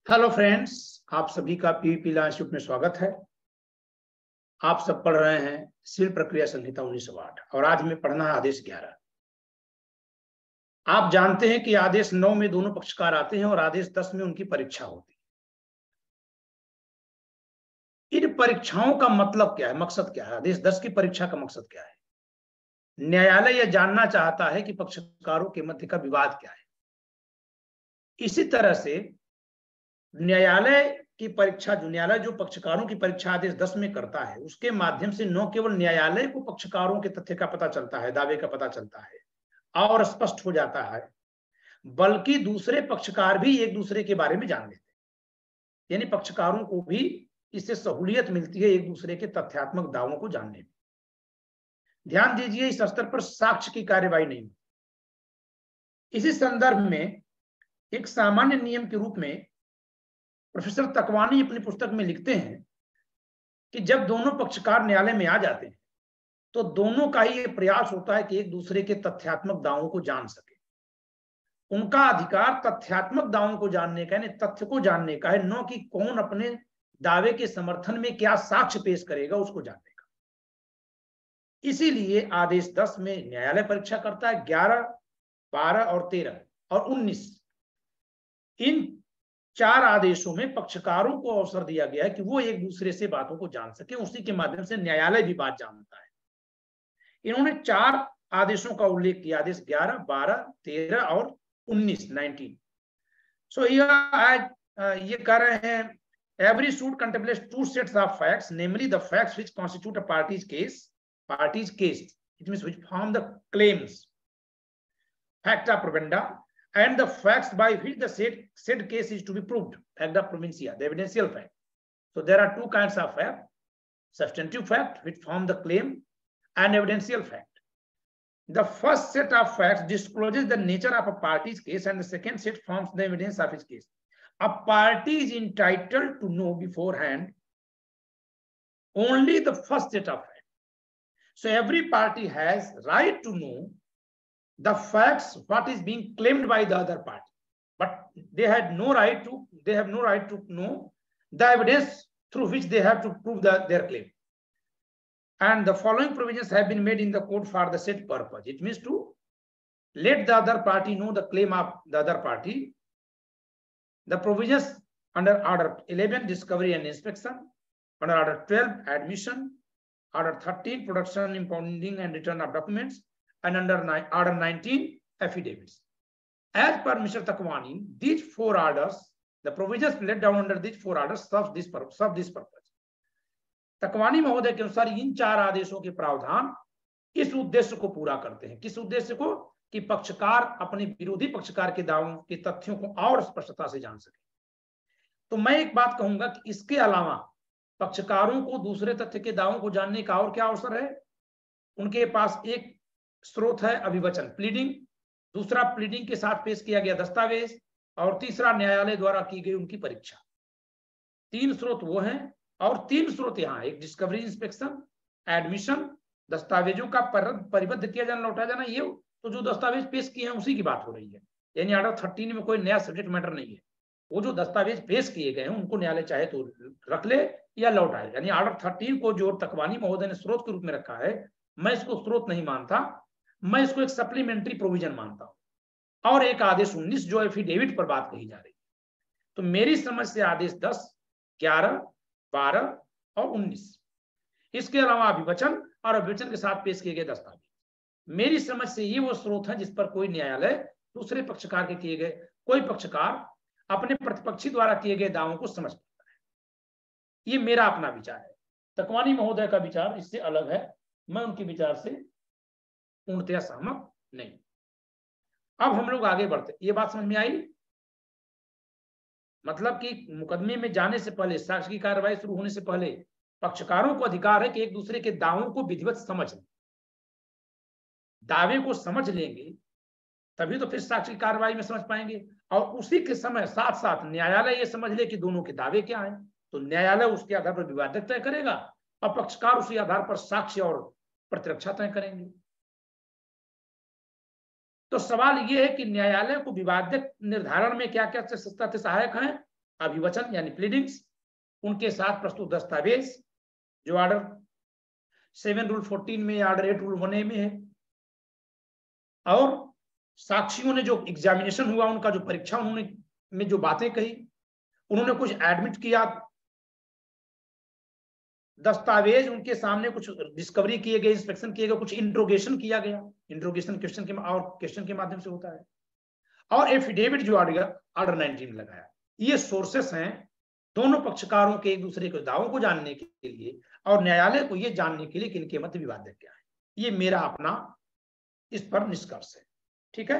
Hello friends, आप सभी का पीवीपी लॉ इंस्टीट्यूट में स्वागत है। आप सब पढ़ रहे हैं सिविल प्रक्रिया संहिता 1908 और आज हमें पढ़ना है आदेश 11। आप जानते हैं कि आदेश 9 में दोनों पक्षकार आते हैं और आदेश 10 में उनकी परीक्षा होती है। इन परीक्षाओं का मतलब क्या है, मकसद क्या है? आदेश 10 की परीक्षा का मकसद क्या है? न्यायालय यह जानना चाहता है कि पक्षकारों के मध्य का विवाद क्या है। इसी तरह से न्यायालय की परीक्षा, न्यायालय जो पक्षकारों की परीक्षा आदेश 10 में करता है, उसके माध्यम से न केवल न्यायालय को पक्षकारों के तथ्य का पता चलता है, दावे का पता चलता है और स्पष्ट हो जाता है, बल्कि दूसरे पक्षकार भी एक दूसरे के बारे में जान लेते हैं। यानी पक्षकारों को भी इससे सहूलियत मिलती है एक दूसरे के तथ्यात्मक दावों को जानने में। ध्यान दीजिए, इस स्तर पर साक्ष्य की कार्यवाही नहीं होती। इसी संदर्भ में एक सामान्य नियम के रूप में प्रोफेसर तकवानी अपनी पुस्तक में लिखते हैं कि जब दोनों पक्षकार न्यायालय में आ जाते हैं तो दोनों का ही यह प्रयास होता है कि एक दूसरे के तथ्यात्मक दावों को जान सके। उनका अधिकार तथ्यात्मक दावों को जानने का, यानी तथ्य को जानने का है, न कि कौन अपने दावे के समर्थन में क्या साक्ष्य पेश करेगा उसको जानने का। इसीलिए आदेश 10 में न्यायालय परीक्षा करता है। 11, 12 और 13 और 19, इन 4 आदेशों में पक्षकारों को अवसर दिया गया है कि वो एक दूसरे से बातों को जान सके। उसी के माध्यम से न्यायालय भी बात जानता है। इन्होंने 4 आदेशों का उल्लेख किया, आदेश 11, 12, 13 और 19। सो ये कह रहे हैं, every suit contemplates 2 sets of facts, namely the facts which constitute a party's case, it means which form the claims, facta provenda, and the facts by which the said case is to be proved, facta provincia, the evidential fact. So there are 2 kinds of fact: substantive fact, which form the claim, and evidential fact. The first set of facts discloses the nature of a party's case, and the second set forms the evidence of his case. A party is entitled to know beforehand only the first set of facts. So every party has right to know the facts what is being claimed by the other party, but they have no right to know the evidence through which they have to prove their claim. And the following provisions have been made in the code for the said purpose. It means to let the other party know the claim of the other party. The provisions under order 11, discovery and inspection; under order 12, admission; order 13, production, impounding and return of documents; and under order 19, affidavits. As per Mr. Takwani, these 4 orders, the provisions laid down under these 4 orders serve this purpose. तकवानी महोदय के अनुसार इन 4 आदेशों के प्रावधान इस उद्देश्य को पूरा करते हैं। किस उद्देश्य को? कि पक्षकार अपने विरोधी पक्षकार के दावों के तथ्यों को और स्पष्टता से जान सके। तो मैं एक बात कहूंगा कि इसके अलावा पक्षकारों को दूसरे तथ्य के दावों को जानने का और क्या अवसर है? उनके पास एक स्रोत है अभिवचन, प्लीडिंग; दूसरा प्लीडिंग के साथ पेश किया गया दस्तावेज; और तीसरा न्यायालय द्वारा की गई उनकी परीक्षा। 3 स्रोत वो हैं और 3 स्रोत यहाँ, एक डिस्कवरी, इंस्पेक्शन, एडमिशन, दस्तावेजों का परिबद्ध किया जाना, लौटा जाना। ये तो जो दस्तावेज पेश किए हैं उसी की बात हो रही है। यानी ऑर्डर 13 में कोई नया सब्जेक्ट मैटर नहीं है। वो जो दस्तावेज पेश किए गए हैं उनको न्यायालय चाहे तो रख ले या लौटाए। यानी ऑर्डर 13 को जो तकवानी महोदय ने स्रोत के रूप में रखा है, मैं इसको स्रोत नहीं मानता, मैं इसको एक सप्लीमेंट्री प्रोविजन मानता हूं। और एक आदेश 19 जो एफिडेविट पर बात कही जा रही है। तो मेरी समझ से आदेश 10, 11, 12 और 19, इसके अलावा अभिवचन और अभिवचन के साथ पेश किए गए दस्तावेज, मेरी समझ से ये वो स्रोत है जिस पर कोई न्यायालय दूसरे पक्षकार के किए गए, कोई पक्षकार अपने प्रतिपक्षी द्वारा किए गए दावों को समझ पाता है। ये मेरा अपना विचार है। तकवानी महोदय का विचार इससे अलग है। मैं उनके विचार से पूर्णतया सहमत नहीं। अब हम लोग आगे बढ़ते। ये बात समझ में आई? मतलब कि मुकदमे में जाने से पहले, साक्ष्य की कार्रवाई शुरू होने से पहले पक्षकारों को अधिकार है कि एक दूसरे के दावों को विधिवत समझ लें। दावे को समझ लेंगे तभी तो फिर साक्ष्य की कार्रवाई में समझ पाएंगे। और उसी के समय साथ साथ न्यायालय ये समझ ले कि दोनों के दावे क्या हैं, तो न्यायालय उसके आधार पर विवाद तय करेगा और पक्षकार उसी आधार पर साक्ष्य और प्रतिरक्षा तय करेंगे। तो सवाल यह है कि न्यायालय को विवाद निर्धारण में क्या क्या तथ्य सहायक हैं अभिवचन यानी प्लीडिंग्स, उनके साथ प्रस्तुत दस्तावेज जो ऑर्डर 7 रूल 14 में, ऑर्डर 8 रूल 1A में है, और साक्षियों ने जो एग्जामिनेशन हुआ, उनका जो परीक्षा उन्होंने में जो बातें कही, उन्होंने कुछ एडमिट किया, दस्तावेज उनके सामने कुछ डिस्कवरी किए गए, इंस्पेक्शन किए गए, कुछ इंट्रोगेशन किया गया, इंट्रोगेशन क्वेश्चन के और क्वेश्चन के माध्यम से होता है, और एफिडेविट जो ऑर्डर 19 लगाया। ये सोर्सेस हैं दोनों पक्षकारों के एक दूसरे के दावों को जानने के लिए और न्यायालय को ये जानने के लिए कि इनके मध्य विवाद क्या है। ये मेरा अपना इस पर निष्कर्ष है। ठीक है,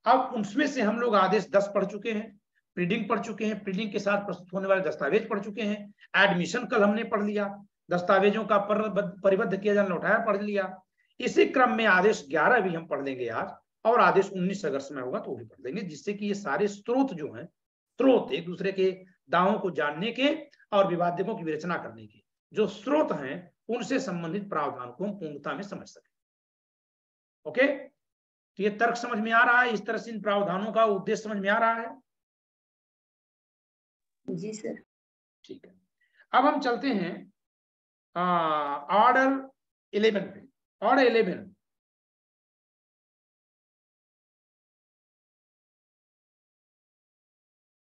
अब उसमें से हम लोग आदेश 10 पढ़ चुके हैं, प्लीडिंग पढ़ चुके हैं, प्लीडिंग के साथ प्रस्तुत होने वाले दस्तावेज पढ़ चुके हैं, एडमिशन कल हमने पढ़ लिया, दस्तावेजों का परिबद्ध किया जाना लौटाया पढ़ लिया। इसी क्रम में आदेश 11 भी हम पढ़ लेंगे आज, और आदेश 19 अगर समय होगा तो भी पढ़ लेंगे, जिससे कि ये सारे स्रोत जो हैं, स्रोत एक दूसरे के दावों को जानने के और विवादों की विवेचना करने के जो स्रोत हैं, उनसे संबंधित प्रावधान को हम पूर्णता में समझ सकें। ओके, तो ये तर्क समझ में आ रहा है, इस तरह से इन प्रावधानों का उद्देश्य समझ में आ रहा है? जी सर। ठीक है, अब हम चलते हैं ऑर्डर 11 पे। Order 11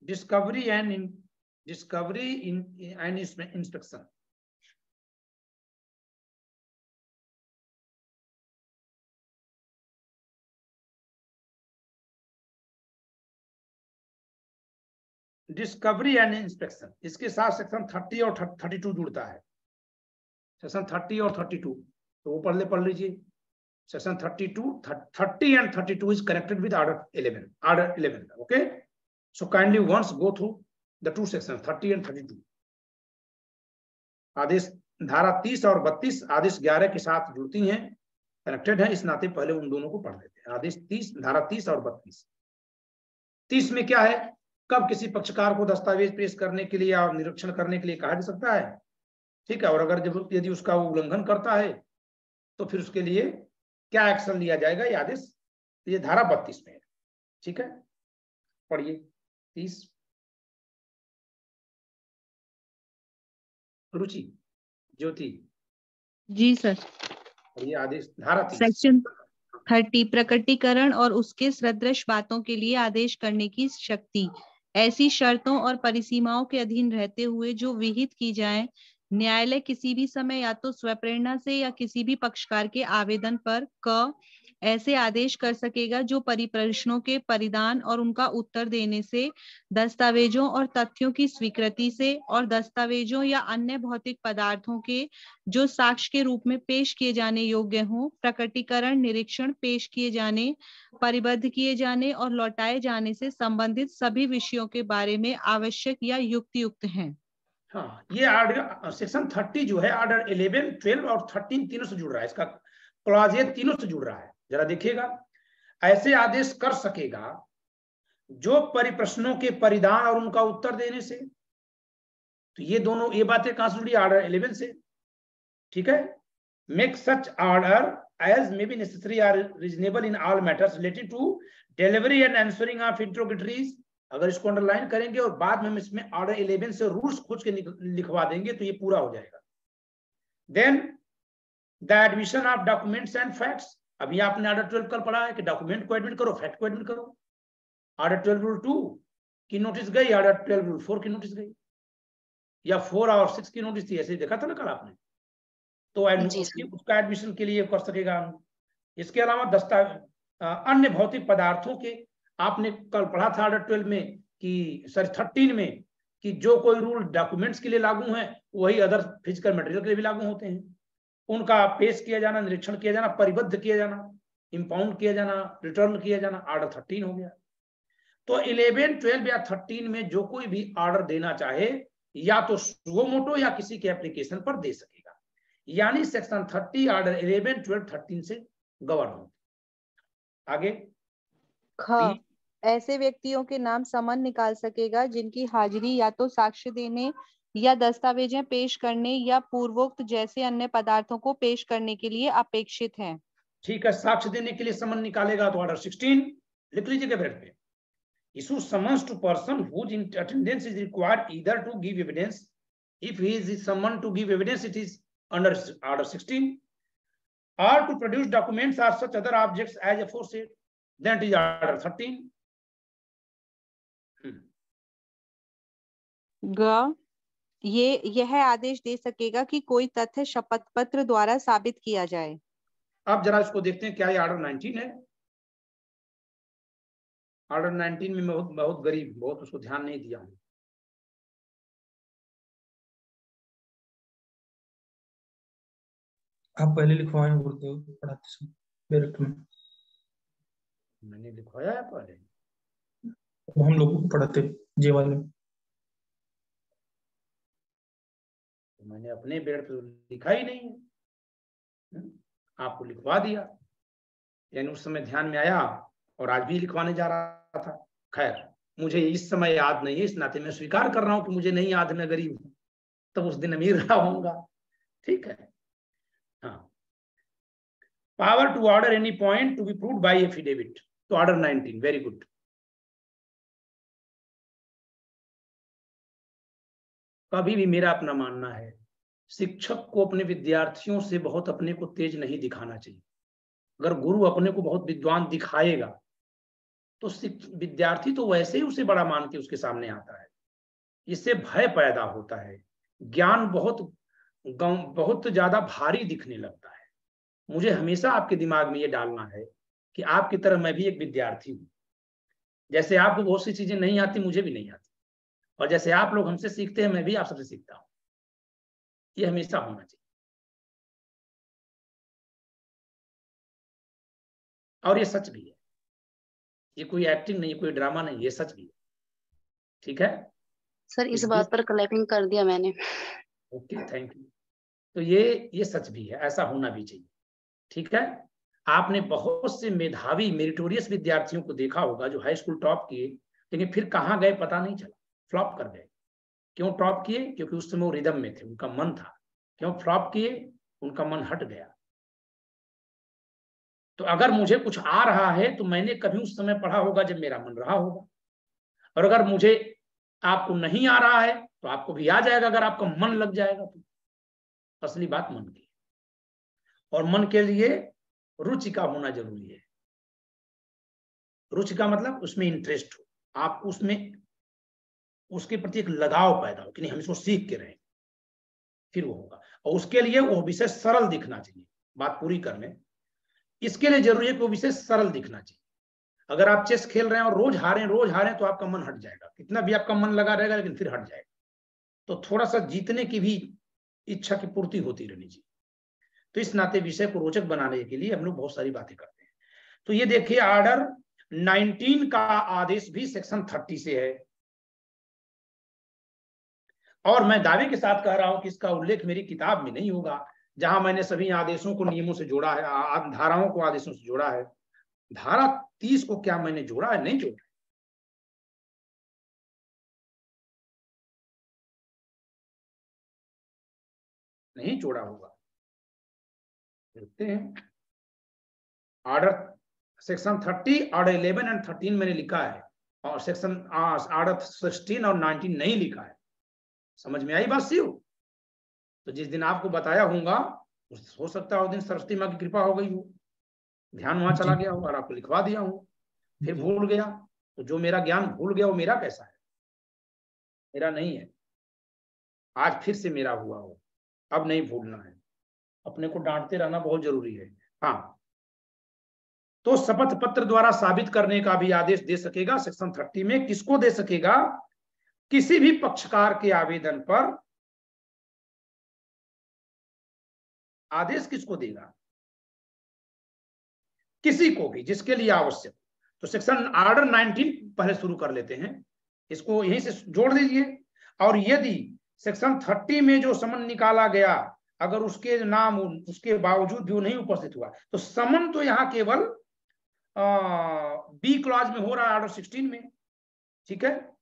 discovery and inspection. Discovery and inspection, इसके साथ सेक्शन 30 और 32 जुड़ता है। सेक्शन 30 और 32 तो वो पढ़ लीजिए। Section 30 and 32 is connected with order 11. Okay, so kindly once go through the two sections 30 and 32. आदेश धारा 30 और 32 आदेश 11 के साथ जुड़ती हैं, कनेक्टेड है, इस नाते पहले उन दोनों को पढ़ लेते हैं। आदेश 30, धारा 30 और 32। 30 में क्या है, कब किसी पक्षकार को दस्तावेज पेश करने के लिए या निरीक्षण करने के लिए कहा जा सकता है। ठीक है, और अगर जब यदि उसका उल्लंघन करता है तो फिर उसके लिए क्या एक्शन लिया जाएगा, ये आदेश, ये धारा 32 में है। ठीक है, पढ़िए 30। रुचि, ज्योति। जी सर। ये आदेश धारा 30। सेक्शन 30 प्रकटीकरण और उसके सदृश बातों के लिए आदेश करने की शक्ति ऐसी शर्तों और परिसीमाओं के अधीन रहते हुए जो विहित की जाएं, न्यायालय किसी भी समय या तो स्वप्रेरणा से या किसी भी पक्षकार के आवेदन पर क ऐसे आदेश कर सकेगा जो परिप्रश्नों के परिदान और उनका उत्तर देने से, दस्तावेजों और तथ्यों की स्वीकृति से और दस्तावेजों या अन्य भौतिक पदार्थों के जो साक्ष्य के रूप में पेश किए जाने योग्य हों, प्रकटीकरण, निरीक्षण, पेश किए जाने, परिबद्ध किए जाने और लौटाए जाने से संबंधित सभी विषयों के बारे में आवश्यक या युक्त हैं। हाँ, ये आर्डर सेक्शन 30 जो है ऑर्डर 11, 12 और 13 तीनों से जुड़ रहा है, इसका क्लॉज ये तीनों से जुड़ रहा है। जरा देखिएगा, ऐसे आदेश कर सकेगा जो परिप्रश्नों के परिदान और उनका उत्तर देने से, तो ये दोनों ये बातें कहां से जुड़ी, ऑर्डर 11 से। ठीक है, make such order as may be necessary or reasonable in all matters related to delivery and answering of interrogatories. अगर इसको अंडरलाइन करेंगे और बाद में हम इसमें ऑर्डर 11 से रूल्स खोज के लिखवा देंगे तो ये पूरा हो जाएगा। Then the admission of documents and facts. अभी आपने ऑर्डर 12 कल पढ़ा है कि डॉक्यूमेंट को एडमिट करो, फैक्ट को एडमिट करो। ऑर्डर 12 रूल 2 की नोटिस गई, ऑर्डर 12 रूल 4 की नोटिस गई, या 4 और 6 की नोटिस थी, ऐसे देखा था ना कल आपने, तो उसका एडमिशन के लिए कर सकेगा। इसके अलावा अन्य भौतिक पदार्थों के, आपने कल पढ़ा था ऑर्डर 12 में कि 13 में कि जो कोई रूल डॉक्यूमेंट्स के लिए लागू है वही अदर फिजिकल मटेरियल के लिए भी लागू होते हैं। उनका पेश किया जाना, निरीक्षण किया जाना, परिबद्ध किया जाना, इंपाउंड किया जाना, रिटर्न किया जाना, ऑर्डर 13 हो गया। तो 11, 12 या 13 में जो कोई भी ऑर्डर देना चाहे या तो सुओ मोटो या किसी के एप्लीकेशन पर दे सकेगा, यानी सेक्शन 30 ऑर्डर 11, 12, 13 से गवर्न हो। आगे ऐसे व्यक्तियों के नाम समन निकाल सकेगा जिनकी हाजिरी या तो साक्ष्य देने या दस्तावेजें पेश करने या पूर्वोक्त जैसे अन्य पदार्थों को पेश करने के लिए अपेक्षित है। ठीक है, साक्ष्य देने के लिए समन निकालेगा तो ऑर्डर 16 लिख लीजिएगा ब्रेड पे। issue summons to person whose attendance is required either to give evidence. If he is summoned to give evidence, it is under order 16, or to produce documents or such other objects as aforesaid, then it is order 13. यह आदेश दे सकेगा कि कोई तथ्य शपथ पत्र द्वारा साबित किया जाए। अब जरा इसको देखते हैं, क्या ये ऑर्डर 19 है? ऑर्डर 19 में मैं बहुत गरीब, बहुत उसको ध्यान नहीं दिया हूं। आप पहले लिखवाए बोलते हो पढ़ाते समय बैरक में। मैंने लिखवाया है पहले, हम लोगों को पढ़ाते जे वाले। मैंने अपने बेड पे लिखा ही नहीं है, आपको लिखवा दिया, यानी उस समय ध्यान में आया और आज भी लिखवाने जा रहा था। खैर, मुझे इस समय याद नहीं है, इस नाते मैं स्वीकार कर रहा हूं कि मुझे नहीं याद, मैं गरीब हूं, तब उस दिन अमीर रहा होऊंगा। ठीक है, हाँ। Power to order any point to be proved by affidavit, तो ऑर्डर 19, वेरी गुड। कभी भी मेरा अपना मानना है, शिक्षक को अपने विद्यार्थियों से बहुत अपने को तेज नहीं दिखाना चाहिए। अगर गुरु अपने को बहुत विद्वान दिखाएगा तो विद्यार्थी तो वैसे ही उसे बड़ा मान के उसके सामने आता है, इससे भय पैदा होता है, ज्ञान बहुत ज्यादा भारी दिखने लगता है। मुझे हमेशा आपके दिमाग में ये डालना है कि आपकी तरह मैं भी एक विद्यार्थी हूं। जैसे आपको बहुत सी चीजें नहीं आती, मुझे भी नहीं आती, और जैसे आप लोग हमसे सीखते हैं, मैं भी आप सबसे सीखता हूं। ये हमेशा होना चाहिए, और ये सच भी है, ये कोई एक्टिंग नहीं, कोई ड्रामा नहीं, ये सच भी है। ठीक है सर, इस बात पर क्लैपिंग कर दिया मैंने। Okay, thank you. तो ये सच भी है, ऐसा होना भी चाहिए। ठीक है, आपने बहुत से मेधावी मेरिटोरियस विद्यार्थियों को देखा होगा जो हाई स्कूल टॉप किए, लेकिन फिर कहाँ गए पता नहीं चला, फ्लॉप कर गए। क्यों टॉप किए? क्योंकि उस समय वो रिदम में थे, उनका मन था। क्यों फ्लॉप किए? उनका मन हट गया। तो अगर मुझे कुछ आ रहा है तो मैंने कभी उस समय पढ़ा होगा जब मेरा मन रहा होगा, और अगर मुझे आपको नहीं आ रहा है तो आपको भी आ जाएगा अगर आपका मन लग जाएगा तो। असली बात मन की, और मन के लिए रुचि का होना जरूरी है। रुचि का मतलब उसमें इंटरेस्ट हो, आप उसमें उसके प्रति एक लगाव पैदा हो कि नहीं हम इसको सीख के रहें, फिर वो होगा। और उसके लिए वो विषय सरल दिखना चाहिए। बात पूरी करने, इसके लिए जरूरी है कि वो विषय सरल दिखना चाहिए। अगर आप चेस खेल रहे हैं और रोज हारे तो आपका मन हट जाएगा, कितना भी आपका मन लगा रहेगा लेकिन फिर हट जाएगा। तो थोड़ा सा जीतने की भी इच्छा की पूर्ति होती रहनी चाहिए। तो इस नाते विषय को रोचक बनाने के लिए हम लोग बहुत सारी बातें करते हैं। तो ये देखिए, ऑर्डर 19 का आदेश भी सेक्शन 30 से है, और मैं दावे के साथ कह रहा हूं कि इसका उल्लेख मेरी किताब में नहीं होगा, जहां मैंने सभी आदेशों को नियमों से जोड़ा है, धाराओं को आदेशों से जोड़ा है। धारा 30 को क्या मैंने जोड़ा है? नहीं जोड़ा, नहीं जोड़ा होगा। देखते हैं, ऑर्डर सेक्शन 30, ऑर्डर 11 एंड 13 मैंने लिखा है, और सेक्शन ऑर्डर 16 और 19 नहीं लिखा है। समझ में आई बात शिव? तो जिस दिन आपको बताया होगा, हो सकता है उस दिन सरस्वती माँ की कृपा हो गई हो, ध्यान वहां चला गया हो और आपको लिखवा दिया हो, फिर भूल गया। तो जो मेरा ज्ञान भूल गया वो मेरा कैसा है? मेरा नहीं है। आज फिर से मेरा हुआ हो, अब नहीं भूलना है। अपने को डांटते रहना बहुत जरूरी है। हाँ, तो शपथ पत्र द्वारा साबित करने का भी आदेश दे सकेगा सेक्शन 30 में। किसको दे सकेगा? किसी भी पक्षकार के आवेदन पर आदेश किसको देगा? किसी को भी जिसके लिए आवश्यक। तो सेक्शन ऑर्डर 19 पहले शुरू कर लेते हैं, इसको यहीं से जोड़ दीजिए। और यदि सेक्शन 30 में जो समन निकाला गया, अगर उसके नाम उसके बावजूद भी वो नहीं उपस्थित हुआ, तो समन तो यहाँ केवल बी क्लॉज में हो रहा है, ऑर्डर 16 में। ठीक है,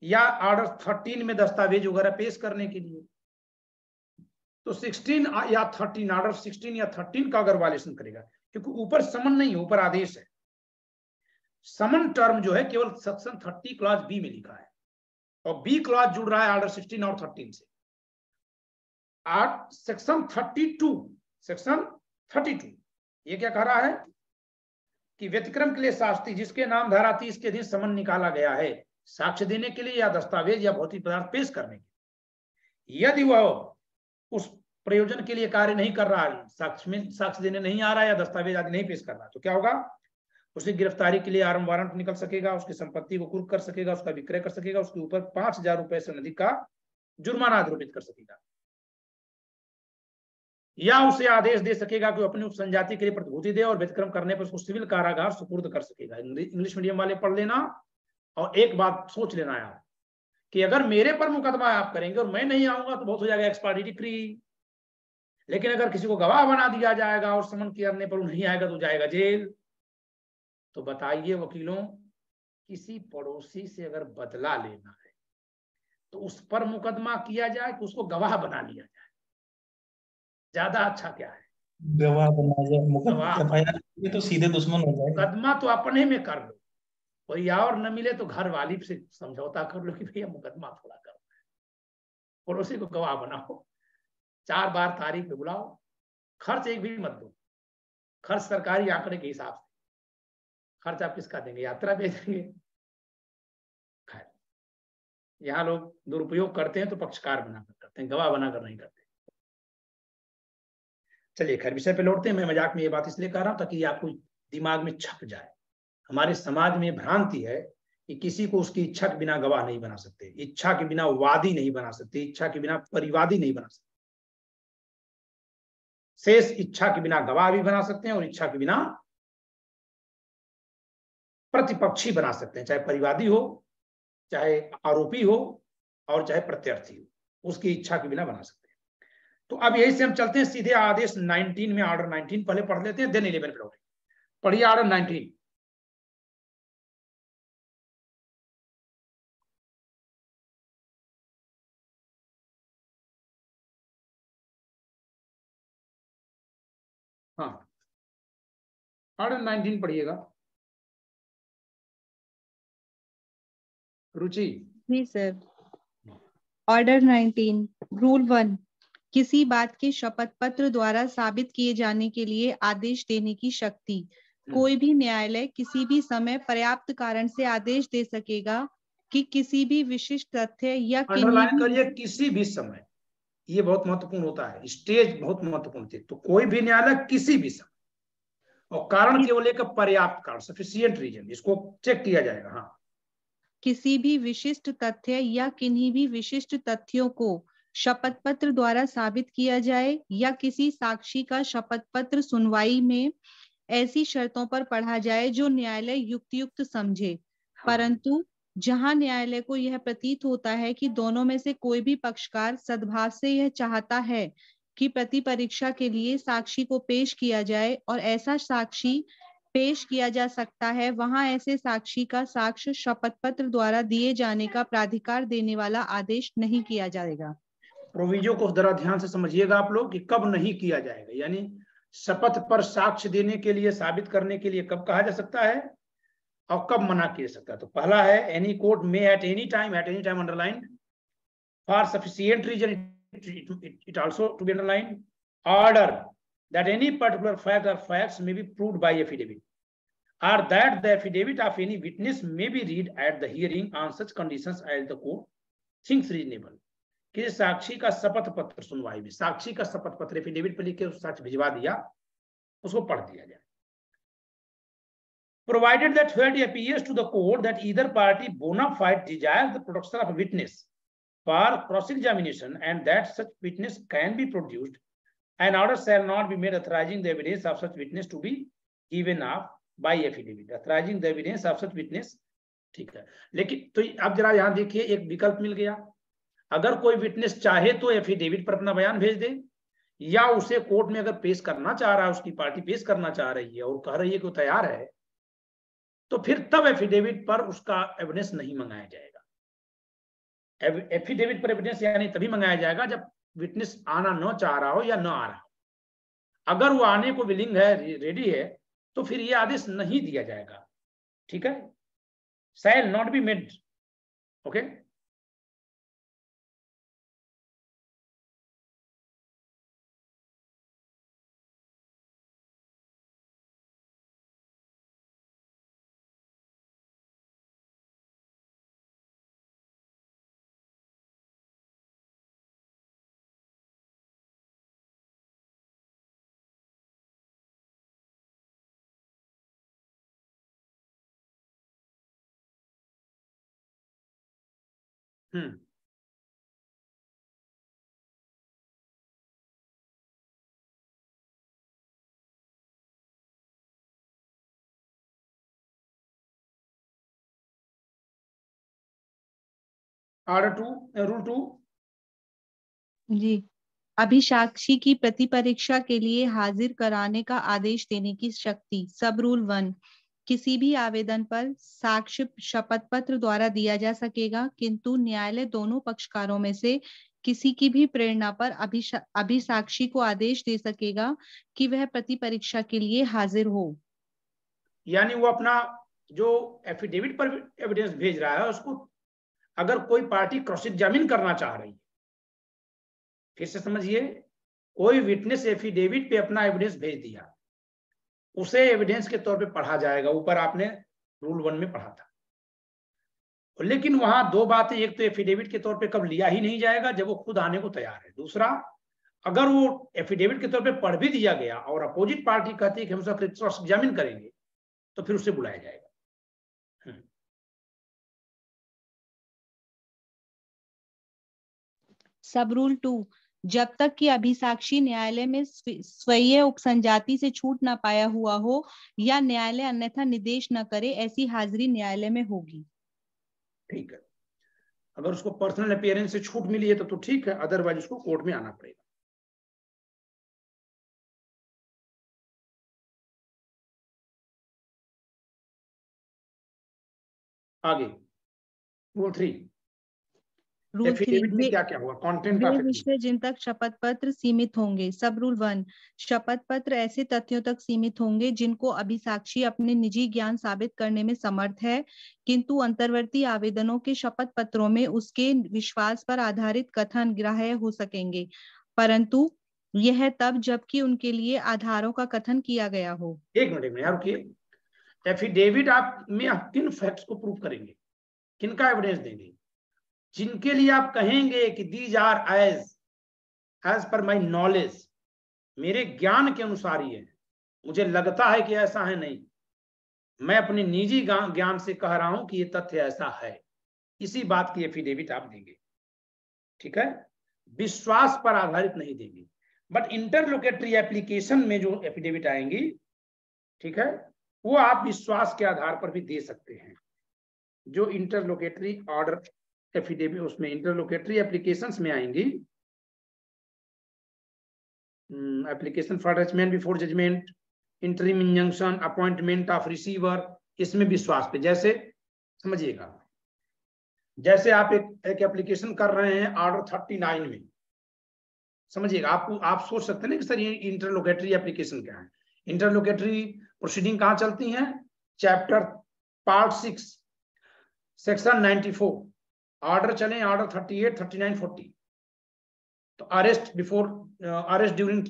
या ऑर्डर 13 में दस्तावेज वगैरह पेश करने के लिए। तो 16 या 13, ऑर्डर 16 या 13 का अगर वायलेशन करेगा, क्योंकि ऊपर समन नहीं है, ऊपर आदेश है। समन टर्म जो है केवल सेक्शन 30 क्लॉज बी में लिखा है, और बी क्लॉज जुड़ रहा है ऑर्डर 16 और 13 से। सेक्शन 32 ये क्या कह रहा है कि व्यतिक्रम के लिए शास्त्री जिसके नाम धारा 30 के अधीन समन निकाला गया है साक्ष्य देने के लिए या दस्तावेज या भौतिक पदार्थ पेश करने के लिए, यदि वह उस प्रयोजन के लिए कार्य नहीं कर रहा है, साक्ष्य देने नहीं आ रहा है या दस्तावेज आदि नहीं पेश कर रहा, तो क्या होगा, उसे गिरफ्तारी के लिए आरंभ वारंट निकल सकेगा, उसकी संपत्ति को कुर्क कर सकेगा, उसका विक्रय कर सकेगा, उसके ऊपर 5,000 रुपए से अधिक का जुर्माना आरोपित कर सकेगा, या उसे आदेश दे सकेगा कि अपनी उस संजाति के लिए प्रतिभूति दे और व्यतिक्रम करने पर उसको सिविल कारागार सुपुर्द कर सकेगा। इंग्लिश मीडियम वाले पढ़ लेना, और एक बात सोच लेना यार कि अगर मेरे पर मुकदमा आप करेंगे और मैं नहीं आऊंगा तो बहुत हो जाएगा एक्सपायरी डिक्री, लेकिन अगर किसी को गवाह बना दिया जाएगा और समन करने पर नहीं आएगा तो जाएगा जेल। तो बताइए वकीलों, किसी पड़ोसी से अगर बदला लेना है तो उस पर मुकदमा किया जाए कि उसको गवाह बना लिया जाए, ज्यादा अच्छा क्या है? गवाह बना जाए, ये तो सीधे दुश्मन हो जाएगा। मुकदमा तो अपने में कर लो, कोई और न मिले तो घर वाली से समझौता कर लो कि भैया मुकदमा थोड़ा करो, पड़ोसी को गवाह बनाओ, 4 बार तारीख पे बुलाओ, खर्च एक भी मत दो, खर्च सरकारी आंकड़े के हिसाब से, खर्च आप किसका देंगे, यात्रा पे देंगे। खैर, यहाँ लोग दुरुपयोग करते हैं तो पक्षकार बनाकर करते हैं, गवाह बनाकर नहीं करते। चलिए खैर विषय पे लौटते हैं। मैं मजाक में ये बात इसलिए कर रहा हूं ताकि आपको दिमाग में छप जाए। हमारे समाज में भ्रांति है कि किसी को उसकी इच्छा के बिना गवाह नहीं बना सकते, इच्छा के बिना वादी नहीं बना सकते, इच्छा के बिना परिवादी नहीं बना सकते। शेष इच्छा के बिना गवाह भी बना सकते हैं और इच्छा के बिना प्रतिपक्षी बना सकते हैं, चाहे परिवादी हो, चाहे आरोपी हो और चाहे प्रत्यर्थी हो, उसकी इच्छा के बिना बना सकते हैं। तो अब यही से हम चलते हैं सीधे आदेश 19 में, ऑर्डर 19 पहले पढ़ लेते हैं, देन 11 पे पढ़िए ऑर्डर 19। हाँ ऑर्डर 19 पढ़िएगा रुचि। जी सर। ऑर्डर 19 रूल 1, किसी बात के शपथ पत्र द्वारा साबित किए जाने के लिए आदेश देने की शक्ति। कोई भी न्यायालय किसी भी समय पर्याप्त कारण से आदेश दे सकेगा कि किसी भी विशिष्ट तथ्य या अंडरलाइन करिए किसी भी समय, ये बहुत महत्वपूर्ण होता है, स्टेज बहुत महत्वपूर्ण थी। तो कोई भी न्यायालय किसी भी समय, और कारण केवल एक पर्याप्त कारण, सफिशिएंट रीजन, इसको चेक किया जाएगा। हाँ, किसी भी विशिष्ट तथ्य या किन्हीं भी विशिष्ट तथ्यों को शपथ पत्र द्वारा साबित किया जाए या किसी साक्षी का शपथ पत्र सुनवाई में ऐसी शर्तों पर पढ़ा जाए जो न्यायालय युक्त समझे, परंतु जहां न्यायालय को यह प्रतीत होता है कि दोनों में से कोई भी पक्षकार सद्भाव से यह चाहता है कि प्रति परीक्षा के लिए साक्षी को पेश किया जाए और ऐसा साक्षी पेश किया जा सकता है, वहां ऐसे साक्षी का साक्ष्य शपथ पत्र द्वारा दिए जाने का प्राधिकार देने वाला आदेश नहीं किया जाएगा। प्रोविजो को जरा ध्यान से समझिएगा आप लोग कि कब नहीं किया जाएगा, यानी शपथ पर साक्ष्य देने के लिए, साबित करने के लिए कब कहा जा सकता है और कब मना किया सकता है। तो पहला है एनी कोर्ट में at any time underline for sufficient reason it also to be underlined, order that any particular fact or facts may be proved by affidavit, or that the affidavit of any witness may be read at the hearing on such conditions as the court thinks reasonable। कि साक्षी का शपथ पत्र सुनवाई में, साक्षी का शपथ पत्र affidavit पर लिख के साक्ष्य भिजवा दिया, उसको पढ़ दिया जाए। Provided that where it appears to the court that either party bona fide desires the production of a witness for cross-examination and that such witness can be produced, an order shall not be made authorizing the evidence of such witness to be given up by affidavit। authorizing the evidence of such witness, ठीक है। लेकिन तो अब जरा यहाँ देखिए, एक विकल्प मिल गया, अगर कोई विटनेस चाहे तो एफिडेविट पर अपना बयान भेज दे, या उसे कोर्ट में अगर पेश करना चाह रहा है, उसकी पार्टी पेश करना चाह रही है और कह रही है कि वो तैयार है, तो फिर तब एफिडेविट पर उसका एविडेंस नहीं मंगाया जाएगा। एफिडेविट पर एविडेंस यानी तभी मंगाया जाएगा जब विटनेस आना न चाह रहा हो या न आ रहा हो। अगर वो आने को विलिंग है, रेडी है, तो फिर ये आदेश नहीं दिया जाएगा। ठीक है, shall not be made. Okay, order 2, rule 2 जी, अभिसाक्षी की प्रतिपरीक्षा के लिए हाजिर कराने का आदेश देने की शक्ति। सब रूल 1, किसी भी आवेदन पर साक्ष्य शपथ पत्र द्वारा दिया जा सकेगा, किंतु न्यायालय दोनों पक्षकारों में से किसी की भी प्रेरणा पर अभिसाक्षी को आदेश दे सकेगा कि वह प्रतिपरीक्षा के लिए हाजिर हो। यानी वो अपना जो एफिडेविट पर एविडेंस भेज रहा है उसको अगर कोई पार्टी क्रॉस एग्जामिन करना चाह रही है, फिर से समझिए, कोई विटनेस एफिडेविट पे अपना एविडेंस भेज दिया, उसे एविडेंस के तौर पे पढ़ा जाएगा। ऊपर आपने रूल 1 में पढ़ा था, लेकिन वहां दो बातें, एक तो एफिडेविट के तौर पे कब लिया ही नहीं जाएगा जब वो खुद आने को तैयार है, दूसरा अगर वो एफिडेविट के तौर पे पढ़ भी दिया गया और अपोजिट पार्टी कहती है कि हम उसका क्रॉस एग्जामिन करेंगे, तो फिर उसे बुलाया जाएगा। सब रूल 2, जब तक कि अभिसाक्षी न्यायालय में स्वयं उपसंजाति से छूट ना पाया हुआ हो या न्यायालय अन्यथा निर्देश न करे, ऐसी हाजिरी न्यायालय में होगी। ठीक है, अगर उसको पर्सनल अपीयरेंस से छूट मिली है तो ठीक है, अदरवाइज उसको कोर्ट में आना पड़ेगा। आगे रूल 3, रूल 3, में क्या क्या हुआ, कंटेंट वे ऑफ विषय जिन तक शपथ पत्र सीमित होंगे। सब रूल 1, शपथ पत्र ऐसे तथ्यों तक सीमित होंगे जिनको अभिसाक्षी अपने निजी ज्ञान साबित करने में समर्थ है, किंतु अंतर्वर्ती आवेदनों के शपथ पत्रों में उसके विश्वास पर आधारित कथन ग्राह्य हो सकेंगे, परंतु यह तब जबकि उनके लिए आधारों का कथन किया गया हो। एक मिनट यार रुकिए, एफिडेविट आप में आप किन फैक्ट्स को प्रूव करेंगे, किनका एविडेंस देंगे, जिनके लिए आप कहेंगे कि these are as per my knowledge, मेरे ज्ञान के अनुसार ही है, मुझे लगता है कि ऐसा है, नहीं, मैं अपने निजी ज्ञान से कह रहा हूं कि ये तथ्य ऐसा है, इसी बात की एफिडेविट आप देंगे। ठीक है, विश्वास पर आधारित नहीं देंगे। बट इंटरलोकेटरी एप्लीकेशन में जो एफिडेविट आएंगी, ठीक है, वो आप विश्वास के आधार पर भी दे सकते हैं। जो इंटरलोकेटरी ऑर्डर एफिडेविट उसमें इंटरलोकेटरी एप्लीकेशंस में आएंगी, application for judgment before judgment, interim injunction, appointment of receiver, इसमें विश्वास पे, जैसे समझिएगा, जैसे आप एक एप्लीकेशन कर रहे हैं ऑर्डर 39 में, समझिएगा, आप सोच सकते हैं ना कि सर ये इंटरलोकेटरी एप्लीकेशन क्या है। इंटरलोकेटरी प्रोसीडिंग कहाँ चलती हैं, चैप्टर पार्ट 6 सेक्शन 94, ऑर्डर चले ऑर्डर 38, 39, 40। तो arrest before, arrest during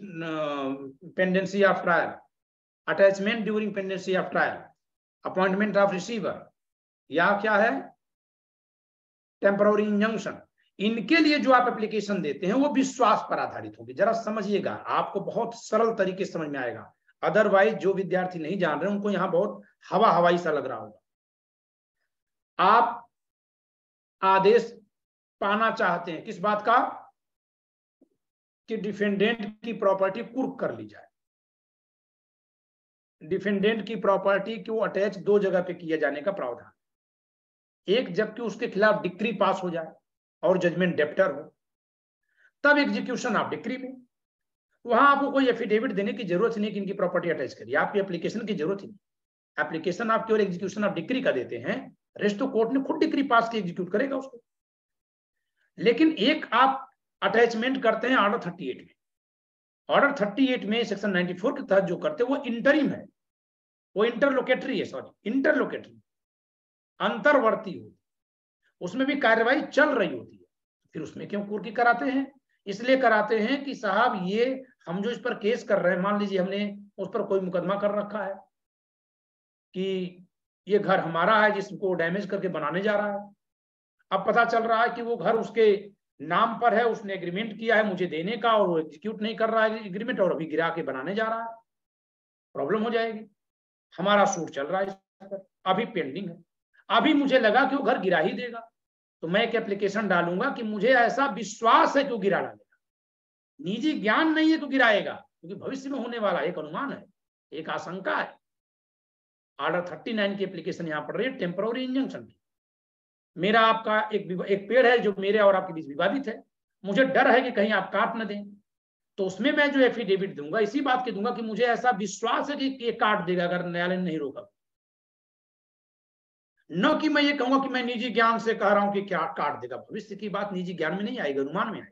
pendency of trial, attachment during pendency of trial, appointment of receiver, या क्या है टेम्पररी इंजंक्शन। इनके लिए जो आप एप्लीकेशन देते हैं वो विश्वास पर आधारित होगी। जरा समझिएगा, आपको बहुत सरल तरीके से समझ में आएगा, अदरवाइज जो विद्यार्थी नहीं जान रहे उनको यहाँ बहुत हवाई सा लग रहा होगा। आप आदेश पाना चाहते हैं किस बात का, कि डिफेंडेंट की प्रॉपर्टी कुर्क कर ली जाए, डिफेंडेंट की प्रॉपर्टी को अटैच दो जगह पे किया जाने का प्रावधान, एक जबकि उसके खिलाफ डिक्री पास हो जाए और जजमेंट डेप्टर हो, तब एग्जीक्यूशन ऑफ डिक्री में, वहां आपको कोई एफिडेविट देने की जरूरत नहीं कि इनकी प्रॉपर्टी अटैच करिए, आपकी एप्लीकेशन की जरूरत ही नहीं। एप्लीकेशन आप केवल एग्जीक्यूशन ऑफ डिक्री का देते हैं, रेस्ट तो कोर्ट ने खुद डिक्री पास की एग्जीक्यूट करेगा उसको। लेकिन एक आप अटैचमेंट करते हैं ऑर्डर 38 में, ऑर्डर 38 में सेक्शन 94 के तहत जो करते हैं वो इंटरिम है, वो इंटरलोकेटरी है, सॉरी इंटरलोकेटरी, अंतर्वर्ती होती, उसमें भी कार्यवाही चल रही होती है, फिर उसमें क्यों कुर्की कराते हैं? इसलिए कराते हैं कि साहब ये हम जो इस पर केस कर रहे हैं, मान लीजिए हमने उस पर कोई मुकदमा कर रखा है कि ये घर हमारा है जिसको डैमेज करके बनाने जा रहा है, अब पता चल रहा है कि वो घर उसके नाम पर है, उसने एग्रीमेंट किया है मुझे देने का और वो एग्जीक्यूट नहीं कर रहा है एग्रीमेंट और अभी गिरा के बनाने जा रहा है, प्रॉब्लम हो जाएगी। हमारा सूट चल रहा है इस पर, अभी पेंडिंग है, अभी मुझे लगा कि वो घर गिरा ही देगा, तो मैं एक एप्लीकेशन डालूंगा कि मुझे ऐसा विश्वास है कि वो गिरा डालेगा, निजी ज्ञान नहीं है तो गिराएगा, क्योंकि भविष्य में होने वाला एक अनुमान है, एक आशंका है। ऑर्डर 39 की एप्लीकेशन यहां पड़ रही है, टेम्पररी इंजंक्शन की। मेरा आपका एक पेड़ है जो मेरे और आपके बीच विवादित है, मुझे डर है कि कहीं आप काट न दें, तो उसमें मैं जो एफिडेविट दूंगा इसी बात के दूंगा कि मुझे ऐसा विश्वास है कि ये काट देगा अगर न्यायालय ने नहीं रोका, न कि मैं ये कहूंगा कि मैं निजी ज्ञान से कह रहा हूं कि क्या काट देगा, भविष्य की बात निजी ज्ञान में नहीं आएगी, अनुमान में आएगी।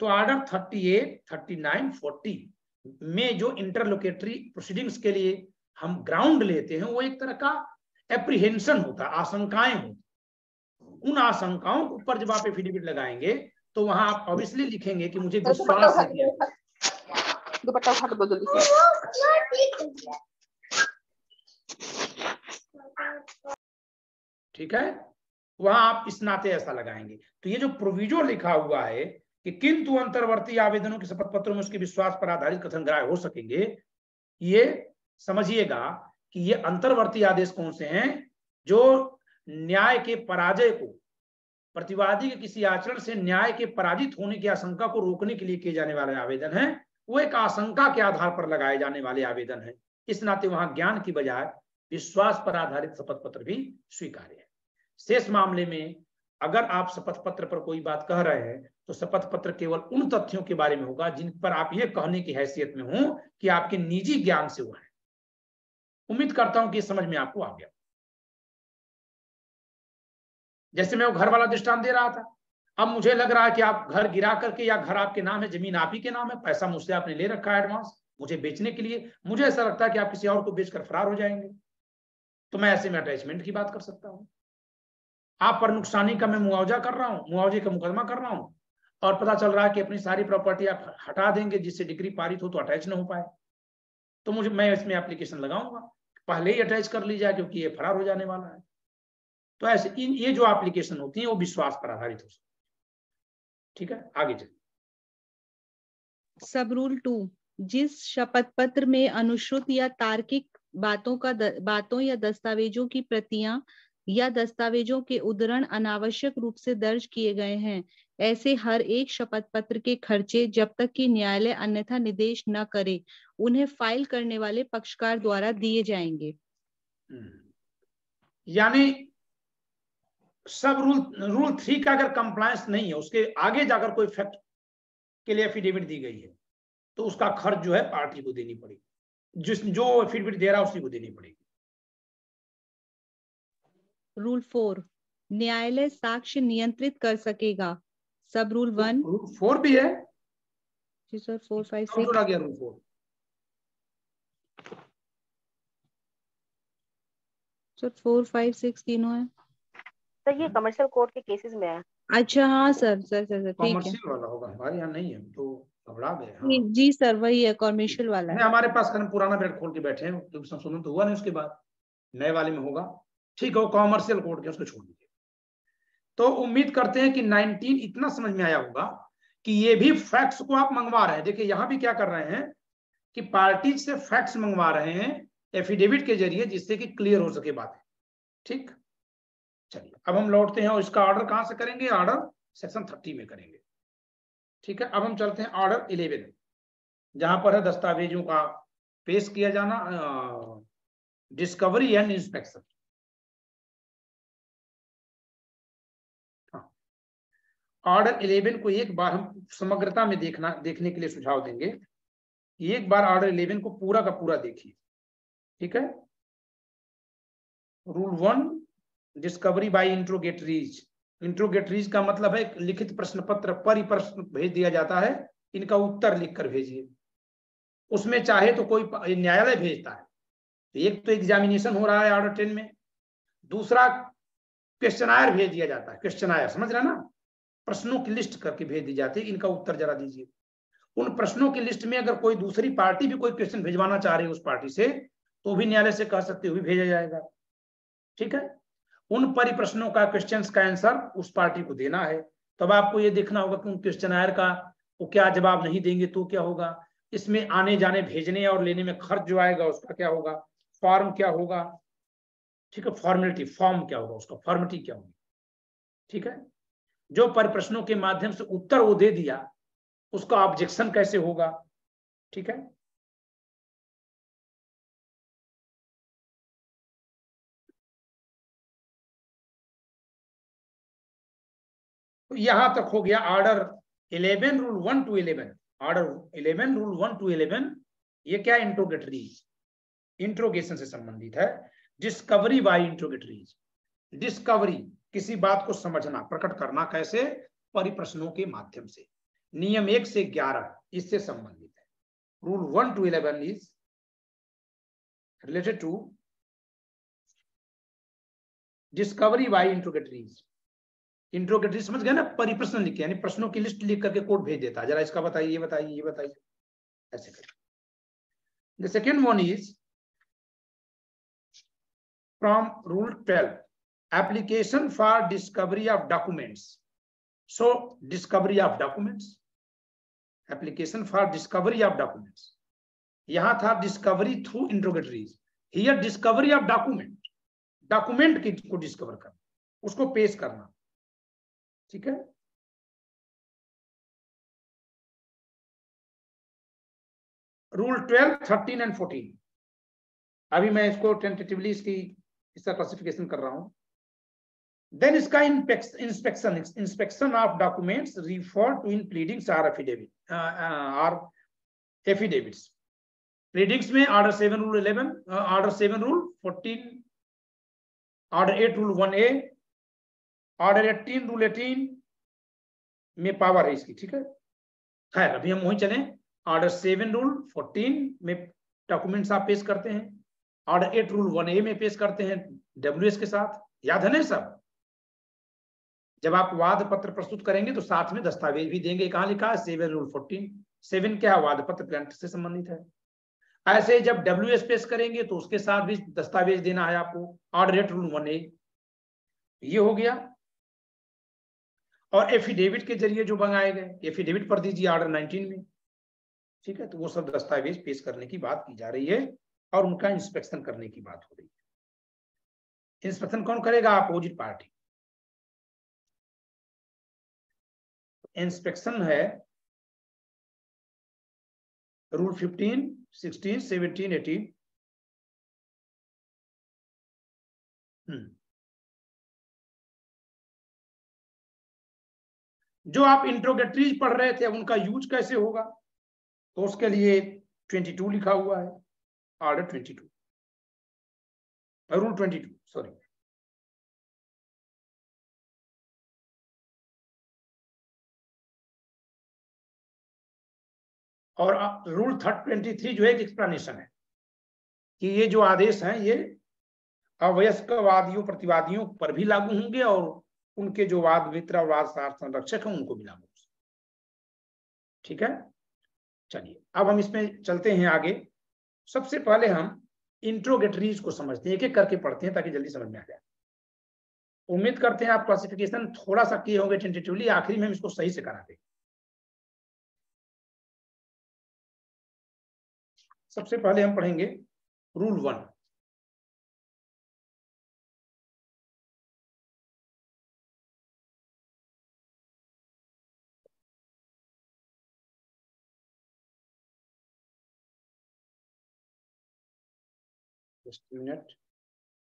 तो ऑर्डर 38, 39, 40 में जो इंटरलोकेटरी प्रोसीडिंग्स के लिए हम ग्राउंड लेते हैं वो एक तरह का एप्रीहेंशन होता है, आशंकाएं होती, उन आशंकाओं के ऊपर जब आप एफिडेविट लगाएंगे तो वहां आप ऑब्वियसली लिखेंगे कि मुझे विश्वास है कि दुपट्टा उठा के बोल जल्दी। ठीक है, वहां आप इस नाते ऐसा लगाएंगे। तो ये जो प्रोविजो लिखा हुआ है कि किंतु अंतर्वर्ती आवेदनों के शपथ पत्रों में उसके विश्वास पर आधारित कथन ग्राह्य हो सकेंगे, ये समझिएगा कि ये अंतर्वर्ती आदेश कौन से हैं? जो न्याय के पराजय को, प्रतिवादी के किसी आचरण से न्याय के पराजित होने की आशंका को रोकने के लिए किए जाने वाले आवेदन हैं, वो एक आशंका के आधार पर लगाए जाने वाले आवेदन हैं। इस नाते वहां ज्ञान की बजाय विश्वास पर आधारित शपथ पत्र भी स्वीकार्य है। शेष मामले में अगर आप शपथ पत्र पर कोई बात कह रहे हैं तो शपथ पत्र केवल उन तथ्यों के बारे में होगा जिन पर आप ये कहने की हैसियत में हो कि आपके निजी ज्ञान से हुआ है। उम्मीद करता हूं कि समझ में आपको आ गया। जैसे मैं वो घर वाला दृष्टांत दे रहा था, अब मुझे लग रहा है कि आप घर गिरा करके, या घर आपके नाम है, जमीन आप ही के नाम है, पैसा मुझसे आपने ले रखा है एडवांस मुझे बेचने के लिए, मुझे ऐसा लगता है कि आप किसी और को बेचकर फरार हो जाएंगे, तो मैं ऐसे में अटैचमेंट की बात कर सकता हूं। आप पर नुकसानी का मैं मुआवजा कर रहा हूं, मुआवजे का मुकदमा कर रहा हूं, और पता चल रहा है कि अपनी सारी प्रॉपर्टी आप हटा देंगे जिससे डिग्री पारित हो तो अटैच न हो पाए, तो मैं इसमें एप्लीकेशन लगाऊंगा पहले ही अटैच कर ली जाए क्योंकि ये फरार हो जाने वाला है। तो ऐसे ये जो एप्लीकेशन होती है वो विश्वास पर आधारित हो सकती है। ठीक है, आगे चलिए। सब रूल 2, जिस शपथ पत्र में अनुश्रुत या तार्किक बातों या दस्तावेजों की प्रतियां या दस्तावेजों के उद्धरण अनावश्यक रूप से दर्ज किए गए हैं, ऐसे हर एक शपथ पत्र के खर्चे जब तक कि न्यायालय अन्यथा निर्देश न करे उन्हें फाइल करने वाले पक्षकार द्वारा दिए जाएंगे। यानी सब रूल 3 का अगर कंप्लायंस नहीं है, उसके आगे जाकर कोई फैक्ट के लिए एफिडेविट दी गई है तो उसका खर्च जो है पार्टी को देनी पड़ेगी, जो एफिडेविट दे रहा है उसी को देनी पड़ेगी। रूल 4, न्यायालय साक्ष्य नियंत्रित कर सकेगा। सब रूल 1, रूल 4 भी है जी सर, 4, 5, 6 जोड़ा गया रूल 4 सर, 4, 5, 6 तीनों है सर। ये कमर्शियल कोर्ट के केसेस में है। अच्छा हाँ सर ठीक है, कॉमर्शियल वाला होगा, हमारे यहाँ नहीं है तो घबरा गए। हाँ। जी सर वही है, कॉमर्शियल वाला है। हमारे पास पुराना बेड खोल के बैठे हैं क्योंकि संशोधन तो हुआ नहीं, उसके बाद नए वाले में होगा। ठीक है, वो कॉमर्शियल कोर्ट के, उसको छोड़ दीजिए। तो उम्मीद करते हैं कि 19 इतना समझ में आया होगा कि ये भी फैक्ट्स को आप मंगवा रहे हैं। देखिए यहां भी क्या कर रहे हैं कि पार्टी से फैक्ट्स मंगवा रहे हैं एफिडेविट के जरिए, जिससे कि क्लियर हो सके बातें। ठीक, चलिए अब हम लौटते हैं और इसका ऑर्डर कहां से करेंगे? ऑर्डर सेक्शन 30 में करेंगे। ठीक है, अब हम चलते हैं ऑर्डर 11 जहां पर है दस्तावेजों का पेश किया जाना, डिस्कवरी एंड इंस्पेक्शन। ऑर्डर 11 को एक बार हम समग्रता में देखने के लिए सुझाव देंगे। एक बार ऑर्डर 11 को पूरा का पूरा देखिए। ठीक है, रूल 1, डिस्कवरी बाय इंट्रोगेटरीज। इंट्रोगेटरीज का मतलब है लिखित प्रश्न पत्र पर ही प्रश्न भेज दिया जाता है, इनका उत्तर लिखकर भेजिए। उसमें चाहे तो कोई न्यायालय भेजता है, एक तो एग्जामिनेशन हो रहा है ऑर्डर 10 में, दूसरा क्वेश्चनायर भेज दिया जाता है, क्वेश्चनायर समझ रहे ना, प्रश्नों की लिस्ट करके भेज दी जाती है, इनका उत्तर जरा दीजिए। उन प्रश्नों की लिस्ट में अगर कोई दूसरी पार्टी भी कोई क्वेश्चन भिजवाना चाह रही है उस पार्टी से, तो भी न्यायालय से कह सकते हुए भेजा जाएगा। ठीक है, उन परिप्रश्नों का, क्वेश्चंस का आंसर उस पार्टी को देना है। तब आपको ये देखना होगा कि उन क्वेश्चनायर का वो क्या जवाब नहीं देंगे तो क्या होगा, इसमें आने जाने भेजने और लेने में खर्च जो आएगा उसका क्या होगा, फॉर्म क्या होगा, ठीक है, फॉर्मेलिटी, फॉर्म क्या होगा उसका, फॉर्मेलिटी क्या होगी। ठीक है, जो परिप्रश्नों के माध्यम से उत्तर वो दे दिया उसका ऑब्जेक्शन कैसे होगा। ठीक है, तो यहां तक हो गया order 11 rule 1 to 11। Order 11 rule 1 to 11 ये क्या, इंट्रोगेटरीज, इंट्रोगेशन से संबंधित है। डिस्कवरी बाय इंट्रोगेटरीज, डिस्कवरी किसी बात को समझना, प्रकट करना, कैसे, परिप्रश्नों के माध्यम से। नियम 1 से 11 इससे संबंधित है। Rule 1 to 11 is related to discovery by interrogatories. Interrogatory समझ गए ना, परिप्रश्न लिखे, यानी प्रश्नों की लिस्ट लिख करके कोर्ट भेज देता है, जरा इसका बताइए, ये बताइए, ये बताइए, ऐसे कर। The second one is from rule 12, application for discovery of documents. So discovery of documents, application for discovery of documents, यहां था discovery through interrogatories, here discovery of document, document को डिस्कवर करना, उसको पेश करना। ठीक है, रूल 12, 13 एंड 14, अभी मैं इसको टेंटेटिवली इसका क्लासिफिकेशन कर रहा हूं। देन इसका inspection of documents refer to in pleadings और एफिडेविट्स। प्लीडिंग्स में order 7 rule 11, order 7 rule 14, order 8 rule 1A, order 18 rule 18 में पावर है इसकी। ठीक है, खैर अभी हम वहीं चलें। ऑर्डर 7 रूल 14 में डॉक्यूमेंट्स आप पेश करते हैं, ऑर्डर 8 रूल 1A में पेश करते हैं WS के साथ, याद है ना सब। जब आप वाद पत्र प्रस्तुत करेंगे तो साथ में दस्तावेज भी देंगे। कहां लिखा है, 7 रूल 14। 7 क्या है, वाद पत्र प्लांट से संबंधित है। ऐसे जब WS पेश करेंगे तो उसके साथ भी दस्तावेज देना है आपको, ऑर्डर 8 रूल 1A। ये हो गया। और एफिडेविट के जरिए जो मंगाए गए, एफिडेविट पर दीजिए ऑर्डर 19 में। ठीक है, तो वो सब दस्तावेज पेश करने की बात की जा रही है और उनका इंस्पेक्शन करने की बात हो रही है। इंस्पेक्शन कौन करेगा, अपोजिट पार्टी। इंस्पेक्शन है रूल 15, 16, 17, 18। जो आप इंट्रोगेटरीज पढ़ रहे थे उनका यूज कैसे होगा, तो उसके लिए 22 लिखा हुआ है, ऑर्डर 22, रूल 22 सॉरी। और रूल 23 जो है एक एक्सप्लेनेशन है कि ये जो आदेश हैं ये अवयस्क वादियों प्रतिवादियों पर भी लागू होंगे और उनके जो वाद मित्र और वाद संरक्षक हैं उनको भी लागू। ठीक है, चलिए अब हम इसमें चलते हैं आगे। सबसे पहले हम इंट्रोगेटरीज को समझते हैं, एक एक करके पढ़ते हैं ताकि जल्दी समझ में आ जाए। उम्मीद करते हैं आप क्लासिफिकेशन थोड़ा सा किए होंगे टेंटेटिवली, आखिरी में हम इसको सही से करा दें। सबसे पहले हम पढ़ेंगे रूल 1। मिनट,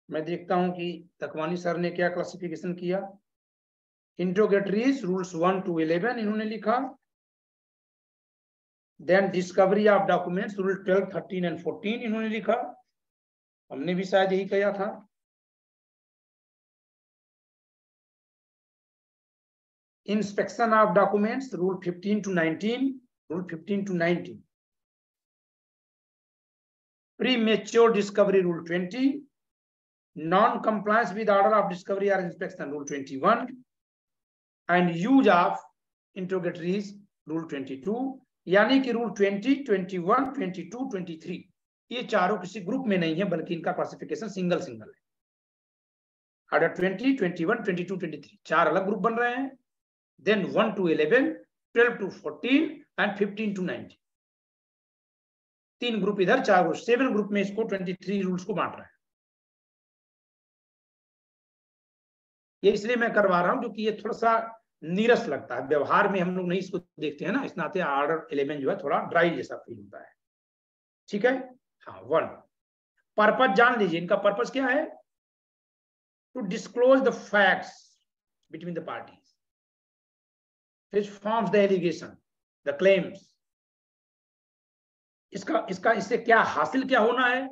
मैं देखता हूं कि तकवानी सर ने क्या क्लासिफिकेशन किया। इंट्रोगेटरीज रूल्स 1 to 11 इन्होंने लिखा। Then discovery of documents rule 12, 13 एंड 14 इन्होंने लिखा। हमने भी शायद यही किया था। Inspection of documents rule 15 to 19, rule 15 to 19। Premature discovery rule 20, non-compliance with order of discovery or inspection, Rule 21, and use of interrogatories, Rule 22. यानी कि रूल 20, 21, 22, 23 ये चारों किसी ग्रुप में नहीं है, बल्कि इनका क्लासिफिकेशन सिंगल सिंगल है। ऑर्डर 20, 21, 22, 23 चार अलग ग्रुप बन रहे हैं। Then 1 to 11, 12 to 14 and 15 to 19 तीन ग्रुप इधर, चार ग्रुप, 7 ग्रुप में इसको 23 रूल्स को बांट रहे हैं। ये इसलिए मैं करवा रहा हूं क्योंकि ये थोड़ा सा नीरस लगता है, व्यवहार में हम लोग नहीं इसको देखते हैं ना, इस नाते ऑर्डर 11 जो है थोड़ा ड्राई जैसा फील होता है। ठीक है, हाँ। 1 पर्पस जान लीजिए, इनका पर्पस क्या है? To disclose the facts between the parties, which forms the allegation, the claims. इसका इससे क्या हासिल क्या होना है?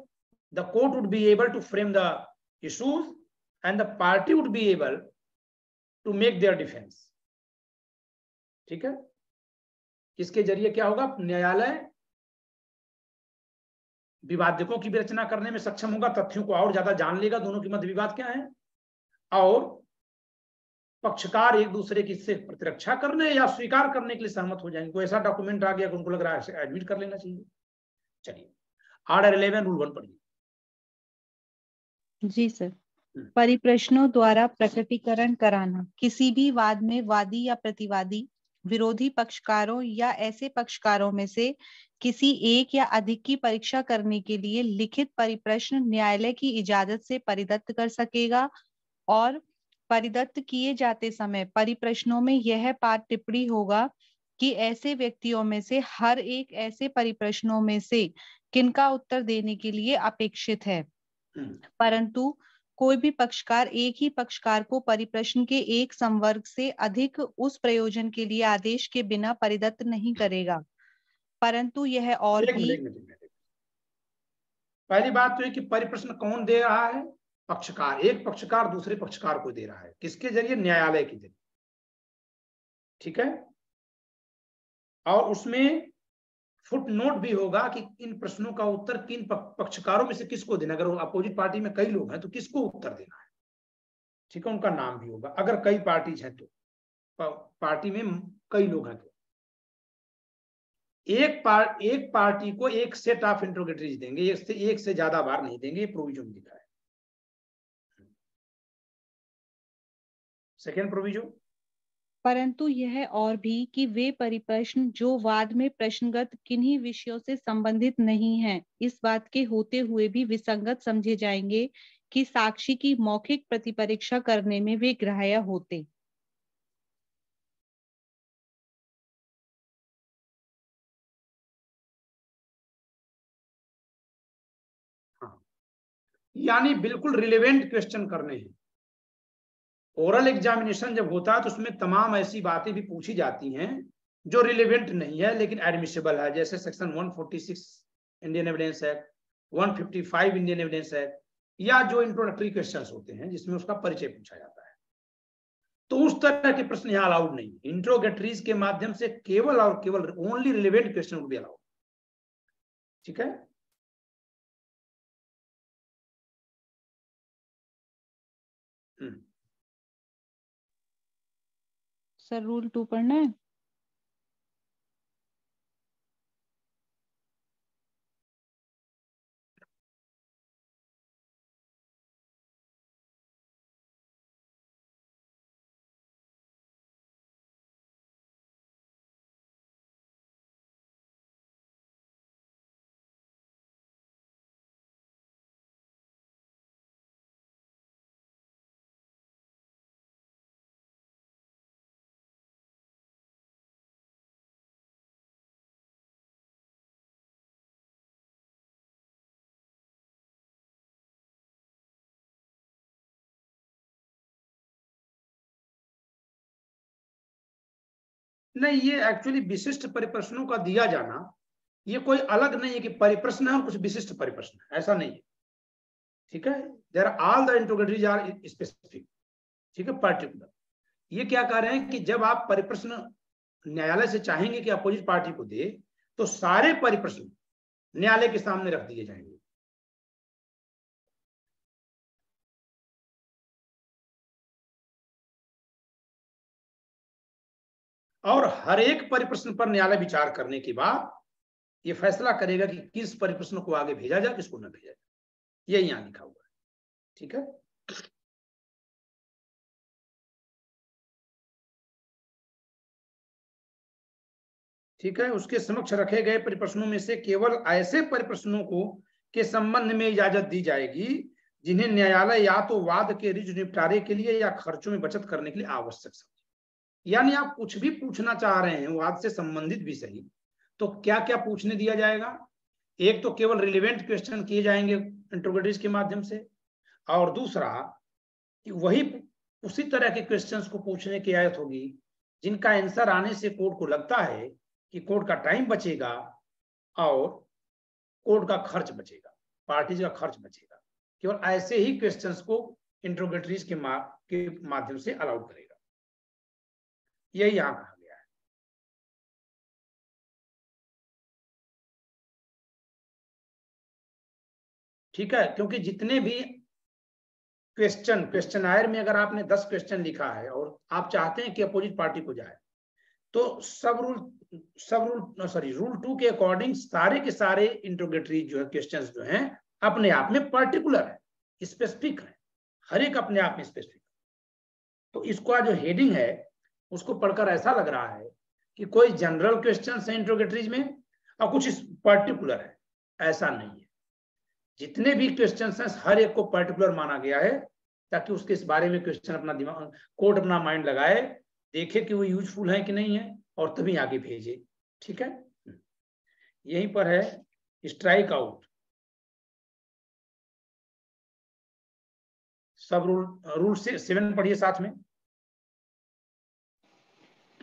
The court would be able to frame the issues and the party would be able to make their defence. ठीक है, इसके जरिए क्या होगा? न्यायालय विवादकों की भी रचना करने में सक्षम होगा, तथ्यों को और ज्यादा जान लेगा, दोनों के मध्य विवाद क्या है, और पक्षकार एक दूसरे की से प्रतिरक्षा करने या स्वीकार करने के लिए सहमत हो जाएंगे। कोई ऐसा डॉक्यूमेंट आ गया कि उनको लग रहा है एडमिट कर लेना चाहिए। चलिए ऑर्डर 11 रूल 1 पढ़िए। जी सर। परिप्रश्नों द्वारा प्रकटीकरण कराना। किसी भी वाद में वादी या प्रतिवादी, विरोधी पक्षकारों या ऐसे पक्षकारों में से किसी एक या अधिक की परीक्षा करने के लिए लिखित परिप्रश्न न्यायालय की इजाजत से परिदत्त कर सकेगा, और परिदत्त किए जाते समय परिप्रश्नों में यह पाठ टिप्पणी होगा कि ऐसे व्यक्तियों में से हर एक ऐसे परिप्रश्नों में से किनका उत्तर देने के लिए अपेक्षित है, परंतु कोई भी पक्षकार एक ही पक्षकार को परिप्रश्न के एक संवर्ग से अधिक उस प्रयोजन के लिए आदेश के बिना परिदत्त नहीं करेगा, परंतु यह और भी। पहली बात तो है कि परिप्रश्न कौन दे रहा है? पक्षकार। एक पक्षकार दूसरे पक्षकार को दे रहा है, किसके जरिए? न्यायालय के जरिए। ठीक है, और उसमें फुट नोट भी होगा कि इन प्रश्नों का उत्तर किन पक्षकारों में से किसको देना। अगर अपोजिट पार्टी में कई लोग हैं तो किसको उत्तर देना है। ठीक है, उनका नाम भी होगा। अगर कई पार्टीज हैं तो, पार्टी में कई लोग हैं तो एक पार्टी को एक सेट ऑफ इंट्रोगेटरीज देंगे, एक से ज्यादा बार नहीं देंगे। ये प्रोविजन दिखा है। सेकेंड प्रोविजन, परंतु यह और भी कि वे परिप्रश्न जो वाद में प्रश्नगत किन्हीं विषयों से संबंधित नहीं हैं, इस बात के होते हुए भी विसंगत समझे जाएंगे कि साक्षी की मौखिक प्रतिपरीक्षा करने में वे ग्राह्य होते। हाँ, यानी बिल्कुल रिलेवेंट क्वेश्चन करने हैं। ओरल एग्जामिनेशन जब होता है तो उसमें तमाम ऐसी बातें भी पूछी जाती हैं जो रिलेवेंट नहीं है लेकिन एडमिसिबल है, जैसे section 146 Indian evidence act, 155 Indian evidence act, या जो इंट्रोडक्टरी क्वेश्चंस होते हैं जिसमें उसका परिचय पूछा जाता है। तो उस तरह के प्रश्न यहाँ अलाउड नहीं। इंट्रोगेटरीज के माध्यम से केवल और केवल only relevant question would be allowed. ठीक है, सर रूल 2 पढ़ना है। नहीं, ये एक्चुअली विशिष्ट परिप्रश्नों का दिया जाना ये कोई अलग नहीं है कि परिप्रश्न है और कुछ विशिष्ट परिप्रश्न है, ऐसा नहीं है। ठीक है, there all the interrogatories are specific. ठीक है, पर्टिकुलर। ये क्या कह रहे हैं कि जब आप परिप्रश्न न्यायालय से चाहेंगे कि अपोजिट पार्टी को दे तो सारे परिप्रश्न न्यायालय के सामने रख दिए जाएंगे। और हर एक परिप्रश्न पर न्यायालय विचार करने के बाद ये फैसला करेगा कि किस परिप्रश्न को आगे भेजा जाए, किसको न भेजा जाए। यही यहाँ लिखा हुआ है। ठीक है, ठीक है। उसके समक्ष रखे गए परिप्रश्नों में से केवल ऐसे परिप्रश्नों को के संबंध में इजाजत दी जाएगी जिन्हें न्यायालय या तो वाद के रिज निपटारे के लिए या खर्चों में बचत करने के लिए आवश्यक समझे। यानी आप कुछ भी पूछना चाह रहे हैं वाद से संबंधित भी सही, तो क्या क्या पूछने दिया जाएगा? एक तो केवल रिलेवेंट क्वेश्चन किए जाएंगे इंट्रोगेटरीज के माध्यम से, और दूसरा कि वही उसी तरह के क्वेश्चंस को पूछने की आयत होगी जिनका आंसर आने से कोर्ट को लगता है कि कोर्ट का टाइम बचेगा और कोर्ट का खर्च बचेगा, पार्टीज का खर्च बचेगा। केवल ऐसे ही क्वेश्चंस को इंट्रोगेटरीज के माध्यम से अलाउड करेगा। यही यहां कहा गया है। ठीक है, क्योंकि जितने भी क्वेश्चनायर में अगर आपने 10 क्वेश्चन लिखा है और आप चाहते हैं कि अपोजिट पार्टी को जाए, तो रूल 2 के अकॉर्डिंग सारे के सारे इंट्रोगेटरी जो है क्वेश्चंस जो हैं अपने आप में पर्टिकुलर है, स्पेसिफिक है, हर एक अपने आप में स्पेसिफिक। तो इसका जो हेडिंग है उसको पढ़कर ऐसा लग रहा है कि कोई जनरल क्वेश्चंस है इंट्रोगेटरीज में और कुछ पर्टिकुलर है। ऐसा नहीं है, जितने भी क्वेश्चंस हैं हर एक को पर्टिकुलर माना गया है ताकि उसके इस बारे में क्वेश्चन अपना दिमाग कोर्ट अपना माइंड लगाए, देखे कि वो यूजफुल है कि नहीं है और तभी आगे भेजे। ठीक है, यहीं पर है स्ट्राइक आउट। सब रूल 7 पढ़िए साथ में।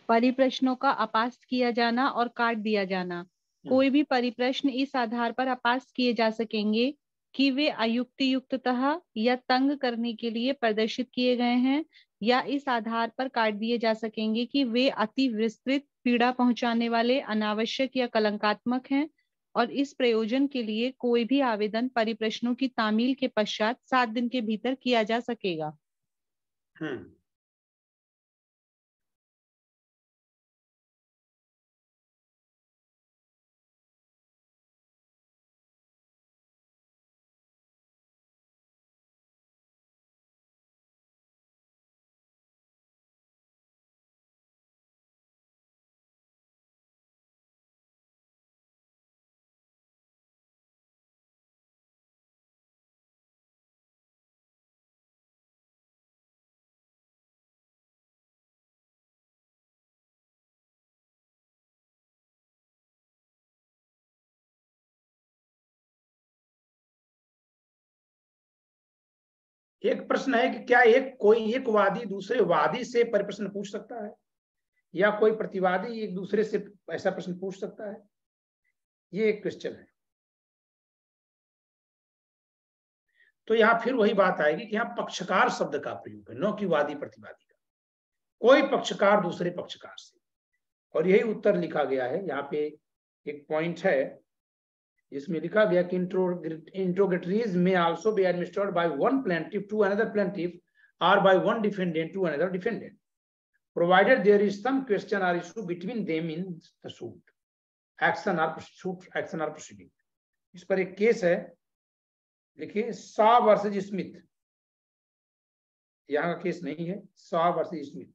परिप्रश्नों का अपास्त किया जाना और काट दिया जाना। कोई भी परिप्रश्न इस आधार पर अपास्त किए जा सकेंगे कि वे अयुक्तियुक्ततः या तंग करने के लिए प्रदर्शित किए गए हैं, या इस आधार पर काट दिए जा सकेंगे कि वे अति विस्तृत, पीड़ा पहुंचाने वाले, अनावश्यक या कलंकात्मक हैं, और इस प्रयोजन के लिए कोई भी आवेदन परिप्रश्नों की तामील के पश्चात 7 दिन के भीतर किया जा सकेगा। एक प्रश्न है कि क्या कोई एक वादी दूसरे वादी से परिप्रश्न पूछ सकता है, या कोई प्रतिवादी एक दूसरे से ऐसा प्रश्न पूछ सकता है? ये एक क्वेश्चन है। तो यहां फिर वही बात आएगी कि यहाँ पक्षकार शब्द का प्रयोग है, न कि वादी प्रतिवादी का। कोई पक्षकार दूसरे पक्षकार से, और यही उत्तर लिखा गया है। यहाँ पे एक पॉइंट है जिसमें लिखा गया कि इंट्रोगेटरीज में also be administered by one plaintiff to another plaintiff और by one defendant to another defendant, provided there is some question or issue between them in the suit, action or proceeding। इस पर एक case है, देखिए Shaw versus Smith. यहाँ का case नहीं है, Shaw versus Smith,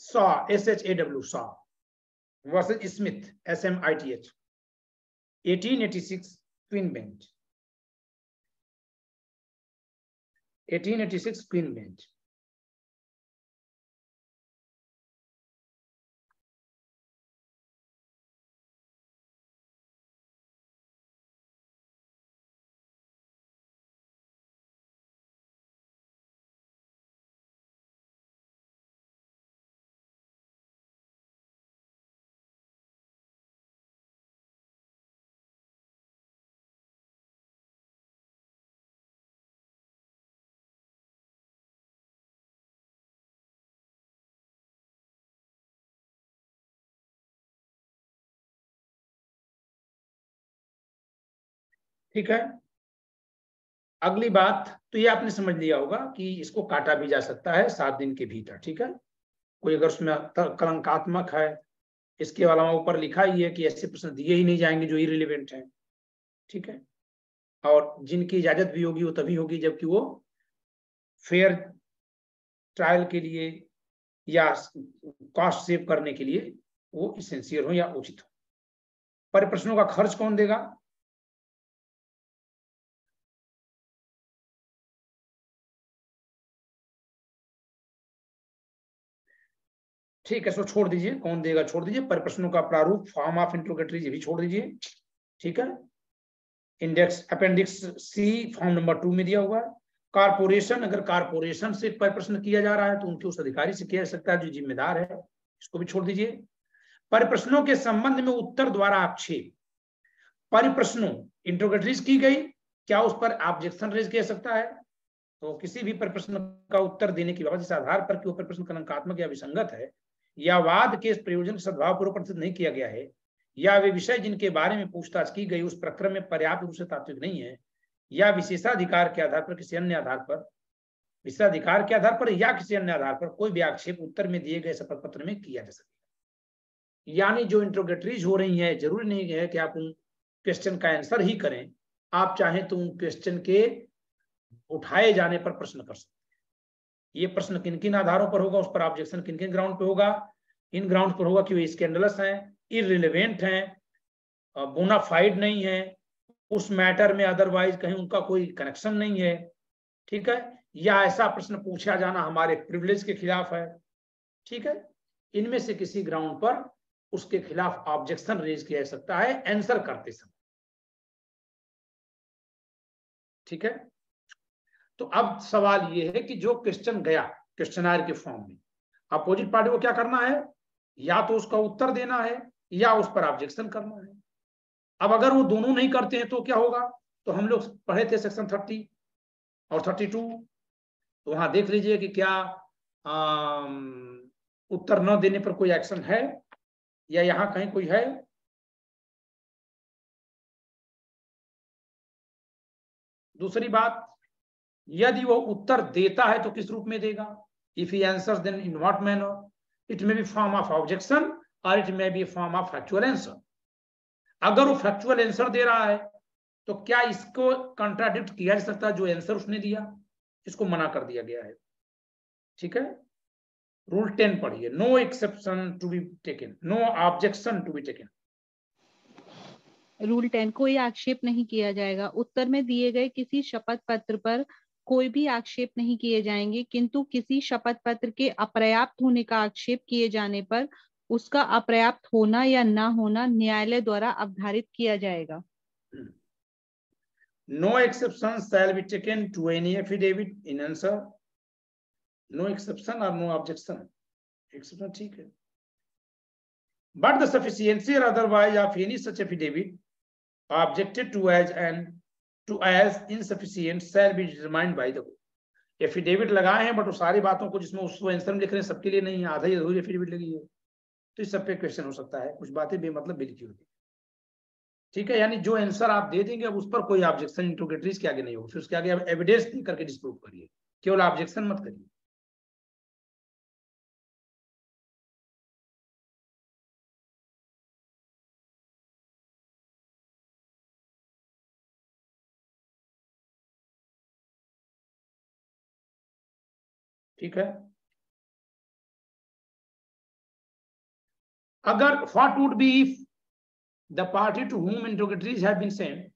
Shaw SHAW, Shaw versus Smith SMITH, 1886 queen bench, 1886 queen bench. ठीक है, अगली बात तो ये आपने समझ लिया होगा कि इसको काटा भी जा सकता है 7 दिन के भीतर। ठीक है, कोई अगर उसमें कलंकात्मक है, इसके अलावा ऊपर लिखा ही है कि ऐसे प्रश्न दिए ही नहीं जाएंगे जो इररिलेवेंट है, ठीक है। और जिनकी इजाजत भी होगी वो तभी होगी जबकि वो फेयर ट्रायल के लिए या कॉस्ट सेव करने के लिए वो इसेंशियल हो या उचित हो। परिप्रश्नों का खर्च कौन देगा? ठीक है, सो छोड़ दीजिए, कौन देगा छोड़ दीजिए। परिप्रश्नों का प्रारूप, फॉर्म ऑफ इंट्रोगेटरीज ये भी छोड़ दीजिए, ठीक है। इंडेक्स अपेंडिक्स सी फॉर्म नंबर 2 में दिया हुआ है। कारपोरेशन, अगर कारपोरेशन से परिप्रश्न किया जा रहा है तो उनके उस अधिकारी से किया जा सकता है जो जिम्मेदार है, इसको भी छोड़ दीजिए। परिप्रश्नों के संबंध में उत्तर द्वारा आक्षेप, परिप्रश्नों इंट्रोगेटरीज की गई, क्या उस पर ऑब्जेक्शन रेज किया सकता है? तो किसी भी परिप्रश्न का उत्तर देने की बाबत इस आधार पर कि वो परिप्रश्न कलंकात्मक या विसंगत है, या वाद के प्रयोजन का सद्भाव पूर्वक प्रस्तुत नहीं किया गया है, या वे विषय जिनके बारे में पूछताछ की गई उस प्रक्रम में पर्याप्त रूप से तात्विक नहीं है, या विशेषाधिकार के आधार पर किसी अन्य आधार पर, विशेषाधिकार के आधार पर या किसी अन्य आधार पर कोई भी आक्षेप उत्तर में दिए गए शपथ पत्र में किया जा सके। यानी जो इंट्रोगेटरीज हो रही है, जरूरी नहीं है कि आप उन क्वेश्चन का आंसर ही करें, आप चाहें तो उन क्वेश्चन के उठाए जाने पर प्रश्न कर सकते हैं। ये प्रश्न किन किन आधारों पर होगा, उस पर ऑब्जेक्शन किन किन ग्राउंड पे होगा। इन ग्राउंड पर होगा कि वे स्कैंडलस हैं, इररिलेवेंट हैं, बोनाफाइड नहीं है, उस मैटर में अदरवाइज कहीं उनका कोई कनेक्शन नहीं है, ठीक है, या ऐसा प्रश्न पूछा जाना हमारे प्रिविलेज के खिलाफ है, ठीक है। इनमें से किसी ग्राउंड पर उसके खिलाफ ऑब्जेक्शन रेज किया जा सकता है आंसर करते समय, ठीक है। तो अब सवाल यह है कि जो क्वेश्चन गया क्वेश्चनर के फॉर्म में, अपोजिट पार्टी को क्या करना है? या तो उसका उत्तर देना है या उस पर ऑब्जेक्शन करना है। अब अगर वो दोनों नहीं करते हैं तो क्या होगा? तो हम लोग पढ़े थे सेक्शन 30 और 32, तो वहां देख लीजिए कि क्या उत्तर न देने पर कोई एक्शन है या यहां कहीं कोई है। दूसरी बात, यदि वो उत्तर देता है तो किस रूप में देगा? If he answers then in what manner? It may be form of objection और it may be form of factual answer. अगर वो फैक्चुअल आंसर दे रहा है तो क्या इसको कंट्राडिक्ट किया जा सकता है जो आंसर उसने दिया? इसको मना कर दिया गया है, ठीक है। रूल 10 पढ़िए, no exception to be taken, no objection to be taken. Rule 10, कोई आक्षेप नहीं किया जाएगा। उत्तर में दिए गए किसी शपथ पत्र पर कोई भी आक्षेप नहीं किए जाएंगे, किंतु किसी शपथ पत्र के अपर्याप्त होने का आक्षेप किए जाने पर उसका अपर्याप्त होना या ना होना न्यायालय द्वारा अवधारित किया जाएगा। No exception shall be taken to any affidavit in answer. No exception और नो ऑब्जेक्शन, एक्सेप्शन ठीक है, बट द सफिशिएंसी और otherwise of any such affidavit objected to as insufficient shall be determined by the court। Affidavit लगाए हैं but वो सारी बातों को जिसमें उस आंसर में लिख रहे हैं सबके लिए नहीं है, आधा ही अधूरी एफिडेविट लगी है, तो इस सब पे क्वेश्चन हो सकता है, कुछ बातें बेमतलब भी लिखी होती है, ठीक है। यानी जो आंसर आप दे देंगे अब उस पर कोई ऑब्जेक्शन इंट्रोगेटरीज के आगे नहीं होगा, फिर उसके आगे आप एविडेंस दे करके डिस्प्रूव करिए, केवल ऑब्जेक्शन मत करिए। ठीक है। अगर what would be if the party to whom interrogatories have been sent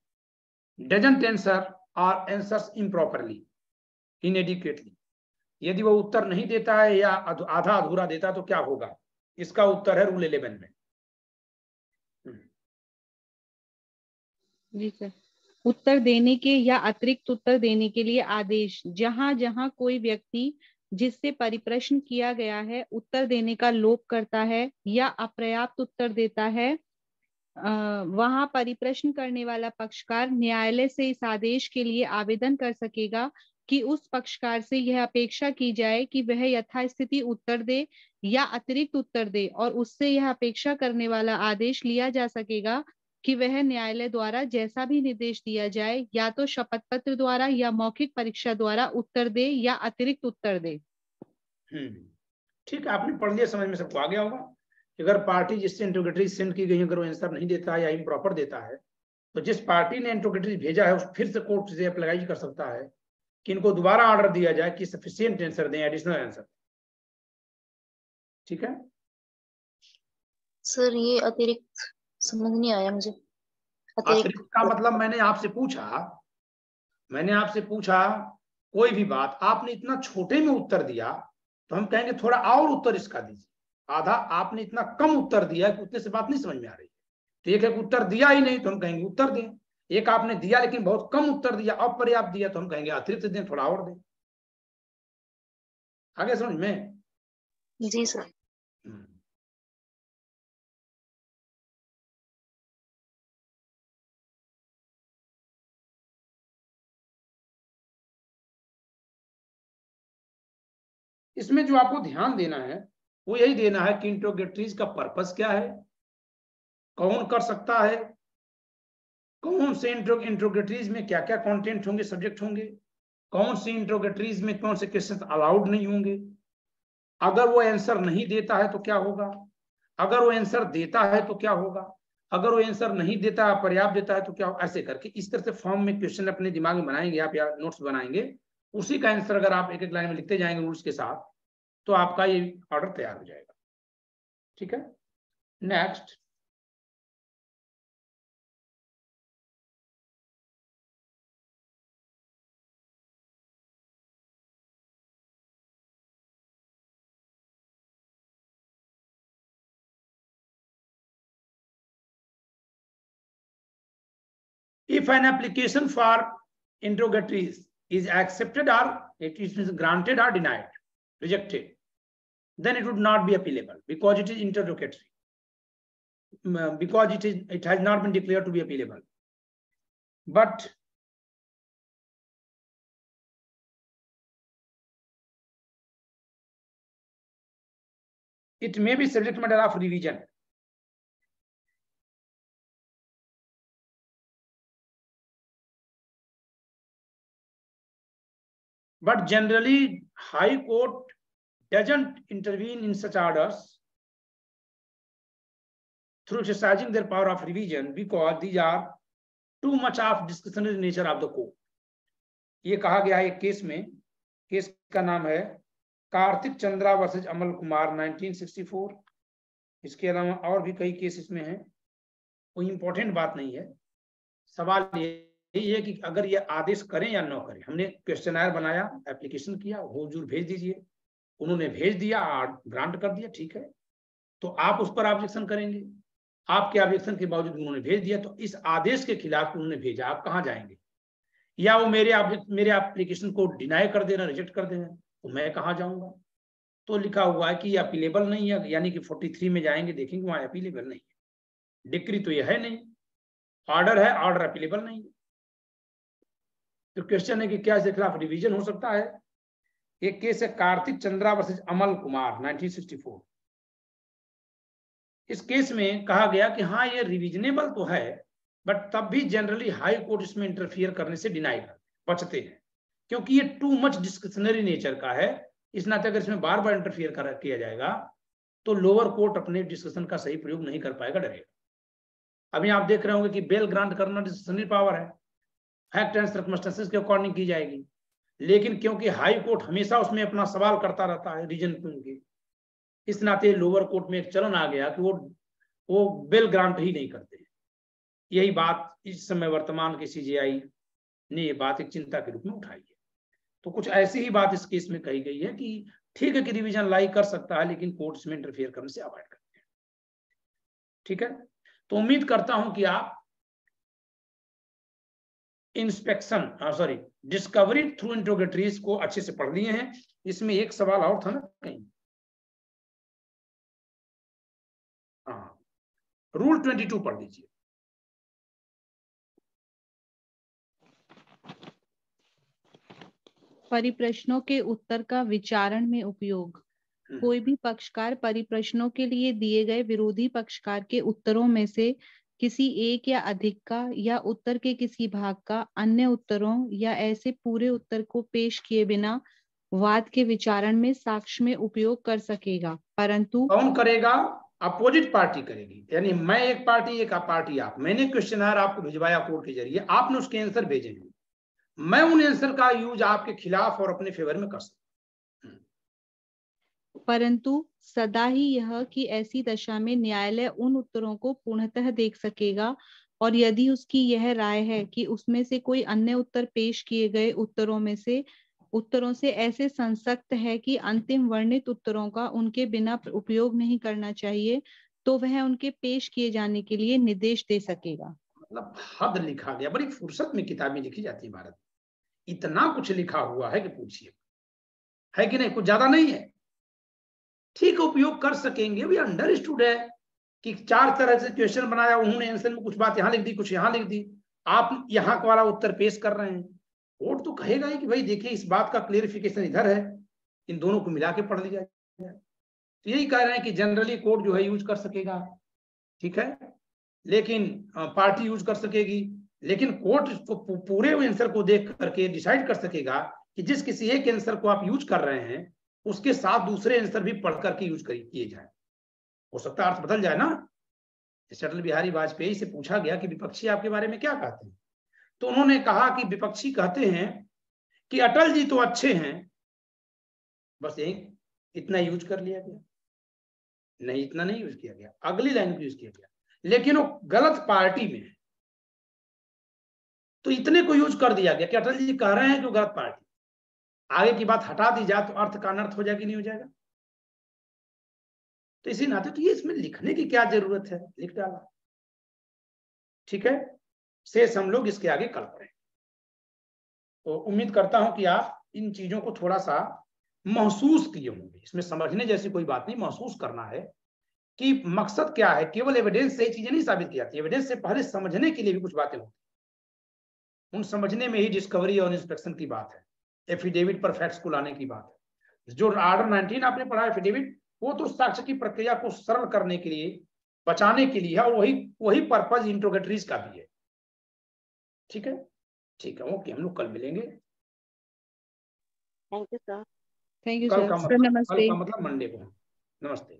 doesn't answer or answers improperly, inadequately? यदि वो उत्तर नहीं देता है या आधा अधूरा देता है तो क्या होगा? इसका उत्तर है रूल 11 में। जी सर, उत्तर देने के या अतिरिक्त उत्तर देने के लिए आदेश, जहां जहां कोई व्यक्ति जिससे परिप्रश्न किया गया है उत्तर देने का लोप करता है या अपर्याप्त उत्तर देता है, वहां परिप्रश्न करने वाला पक्षकार न्यायालय से इस आदेश के लिए आवेदन कर सकेगा कि उस पक्षकार से यह अपेक्षा की जाए कि वह यथास्थिति उत्तर दे या अतिरिक्त उत्तर दे, और उससे यह अपेक्षा करने वाला आदेश लिया जा सकेगा कि वह न्यायालय द्वारा जैसा भी निर्देश दिया जाए या तो शपथ पत्र द्वारा या मौखिक परीक्षा द्वारा उत्तर दे या अतिरिक्त उत्तर दे। ठीक है, आपने पढ़ लिया, समझ में सबको आ गया होगा। अगर पार्टी जिससे इंट्रोगेटरी सेंड की गई अगर वो आंसर नहीं देता है या इम्प्रॉपर देता है, तो जिस पार्टी ने इंट्रोगेटरी भेजा है उस फिर से कोर्ट से अप्लाई कर सकता है कि इनको दोबारा ऑर्डर दिया जाए कि सफिशिएंट आंसर दें, एडिशनल आंसर। ठीक है सर, ये अतिरिक्त समझ नहीं आया मुझे। अतिरिक्त का मतलब मैंने आपसे पूछा कोई भी बात, आपने इतना छोटे में उत्तर दिया तो हम कहेंगे थोड़ा और उत्तर इसका दीजिए। आधा आपने इतना कम उत्तर दिया कि उतने से बात नहीं समझ में आ रही। तो एक उत्तर दिया ही नहीं तो हम कहेंगे उत्तर दें। एक आपने दिया लेकिन बहुत कम उत्तर दिया, अपर्याप्त दिया, तो हम कहेंगे अतिरिक्त दें, थोड़ा और दें। आगे समझ में? जी सर। इसमें जो आपको ध्यान देना है वो यही देना है कि इंट्रोगेटरीज का पर्पस क्या है, कौन कर सकता है, कौन से इंट्रोगेटरीज में क्या क्या कंटेंट होंगे, सब्जेक्ट होंगे, कौन सी इंट्रोगेटरीज में कौन से क्वेश्चन अलाउड नहीं होंगे, अगर वो आंसर नहीं देता है तो क्या होगा, अगर वो आंसर देता है तो क्या होगा, अगर वो आंसर नहीं देता है, पर्याप्त देता है तो क्या होगा। ऐसे करके इस तरह से फॉर्म में क्वेश्चन अपने दिमाग में बनाएंगे आप या नोट्स बनाएंगे, उसी का आंसर अगर आप एक एक लाइन में लिखते जाएंगे रूल्स के साथ तो आपका ये ऑर्डर तैयार हो जाएगा। ठीक है, next. If an application for interrogatories is accepted or it is granted or denied, rejected, then it would not be appealable because it is interrogatory, because it has not been declared to be appealable. But it may be subject matter of revision. But generally, High Court doesn't intervene in such orders through exercising their power of revision because these are too much of discretionary nature of the court. ये कहा गया है एक case में, case का नाम है Kartik Chandra versus अमल कुमार 1964। इसके अलावा और भी कई केस इसमें हैं, कोई इंपॉर्टेंट बात नहीं है। सवाल यही है कि अगर ये आदेश करें या न करें। हमने क्वेश्चनर बनाया, एप्लीकेशन किया, हुजूर भेज दीजिए, उन्होंने भेज दिया, ग्रांट कर दिया, ठीक है, तो आप उस पर ऑब्जेक्शन करेंगे। आपके ऑब्जेक्शन के बावजूद उन्होंने भेज दिया, तो इस आदेश के खिलाफ उन्होंने भेजा, आप कहाँ जाएंगे? या वो मेरे एप्लीकेशन को डिनाई कर देना, रिजेक्ट कर देना, तो मैं कहाँ जाऊंगा? तो लिखा हुआ है कि अपीलेबल नहीं है, यानी कि 43 में जाएंगे, देखेंगे वहां अपीलेबल नहीं है। डिक्री तो यह है नहीं, ऑर्डर है, ऑर्डर अपीलेबल नहीं है। तो क्वेश्चन है कि क्या इसके खिलाफ रिवीजन हो सकता है? एक केस है कार्तिक चंद्रा वर्सेज अमल कुमार 1964। इस केस में कहा गया कि हाँ ये रिविजनेबल तो है, बट तब भी जनरली हाई कोर्ट इसमें इंटरफियर करने से डिनाई करते, बचते हैं, क्योंकि ये टू मच डिस्क्रिशनरी नेचर का है। इस नाते अगर इसमें बार बार इंटरफियर किया जाएगा तो लोअर कोर्ट अपने डिस्कशन का सही प्रयोग नहीं कर पाएगा, डरेगा। अभी आप देख रहे होंगे कि बेल ग्रांट करना डिस्क्रिशनरी पावर है, फैक्ट एंड सर्कमस्टेंसेस के अकॉर्डिंग की जाएगी, लेकिन क्योंकि हाई कोर्ट हमेशा उसमें अपना सवाल करता रहता है रीजन के, इस नाते लोअर कोर्ट में एक चलन आ गया कि वो बेल ग्रांट ही नहीं करते। यही बात इस समय वर्तमान के सीजेआई ने ये बात एक चिंता के रूप में उठाई है। तो कुछ ऐसी ही बात इस केस में कही गई है कि ठीक है कि रिवीजन लाई कर सकता है, लेकिन कोर्ट में इंटरफेयर करने से अवॉइड करते हैं। ठीक है, तो उम्मीद करता हूं कि आप डिस्कवरी थ्रू इंट्रोगेटरीज को अच्छे से पढ़ लिए हैं। इसमें एक सवाल और था ना कहीं, हाँ, रूल 22 पढ़ लीजिए। परिप्रश्नों के उत्तर का विचारण में उपयोग। कोई भी पक्षकार परिप्रश्नों के लिए दिए गए विरोधी पक्षकार के उत्तरों में से किसी एक या अधिक का या उत्तर के किसी भाग का अन्य उत्तरों या ऐसे पूरे उत्तर को पेश किए बिना वाद के विचारण में साक्ष्य में उपयोग कर सकेगा, परंतु कौन करेगा? अपोजिट पार्टी करेगी। यानी मैं एक पार्टी, एक पार्टी आप। मैंने क्वेश्चनर आपको भिजवाया कोर्ट के जरिए, आपने उसके आंसर भेजे हैं, मैं उन आंसर का यूज आपके खिलाफ और अपने फेवर में कर सकता। परंतु सदा ही यह कि ऐसी दशा में न्यायालय उन उत्तरों को पूर्णतः देख सकेगा, और यदि उसकी यह राय है कि उसमें से कोई अन्य उत्तर पेश किए गए उत्तरों से ऐसे संसक्त है कि अंतिम वर्णित उत्तरों का उनके बिना उपयोग नहीं करना चाहिए, तो वह उनके पेश किए जाने के लिए निर्देश दे सकेगा। मतलब हद लिखा गया। बड़ी फुर्सत में किताबें लिखी जाती है भारत में, इतना कुछ लिखा हुआ है कि पूछिए, है कि नहीं? कुछ ज्यादा नहीं है। ठीक उपयोग कर सकेंगे, भी अंडरस्टूड है कि 4 तरह से क्वेश्चन बनाया, उन्होंने आंसर में कुछ बात यहाँ लिख दी, कुछ यहाँ लिख दी, आप यहाँ वाला उत्तर पेश कर रहे हैं। कोर्ट तो कहेगा ही कि भाई देखिए इस बात का क्लेरिफिकेशन इधर है, इन दोनों को मिला के पढ़ लिया जाए। तो यही कह रहे हैं कि जनरली कोर्ट जो है यूज कर सकेगा, ठीक है, लेकिन पार्टी यूज कर सकेगी, लेकिन कोर्ट पूरे आंसर को देख करके डिसाइड कर सकेगा कि जिस किसी एक आंसर को आप यूज कर रहे हैं उसके साथ दूसरे आंसर भी पढ़ करके यूज किए जाए। हो सकता है अर्थ बदल जाए ना। अटल बिहारी वाजपेयी से पूछा गया कि विपक्षी आपके बारे में क्या कहते हैं, तो उन्होंने कहा कि विपक्षी कहते हैं कि अटल जी तो अच्छे हैं, बस यही इतना यूज कर लिया गया। नहीं, इतना नहीं यूज किया गया, अगली लाइन को यूज किया गया, लेकिन वो गलत पार्टी में है, तो इतने को यूज कर दिया गया कि अटल जी कह रहे हैं जो गलत पार्टी। आगे की बात हटा दी जाए तो अर्थ का अनर्थ हो जाएगी, नहीं हो जाएगा? तो इसी नाते तो ये इसमें लिखने की क्या जरूरत है, लिख डाला, ठीक है। शेष हम लोग इसके आगे कल पढ़ेंगे। तो उम्मीद करता हूं कि आप इन चीजों को थोड़ा सा महसूस किए होंगे। इसमें समझने जैसी कोई बात नहीं, महसूस करना है कि मकसद क्या है। केवल एविडेंस से चीजें नहीं साबित की जाती, एविडेंस से पहले समझने के लिए भी कुछ बातें होती, उन समझने में ही डिस्कवरी और इंस्पेक्शन की बात है, एफिडेविट पर फैक्ट्स को लाने की बात है। जो ऑर्डर 19 आपने पढ़ा एफिडेविट, वो तो साक्ष्य की प्रक्रिया को सरल करने के लिए, बचाने के लिए है, और वही पर्पज इंट्रोगेटरीज का भी है, ठीक है। ठीक है, ओके, हम लोग कल मिलेंगे। Thank you sir. Thank you कल सर। का मतलब नमस्ते। मंडे को। नमस्ते।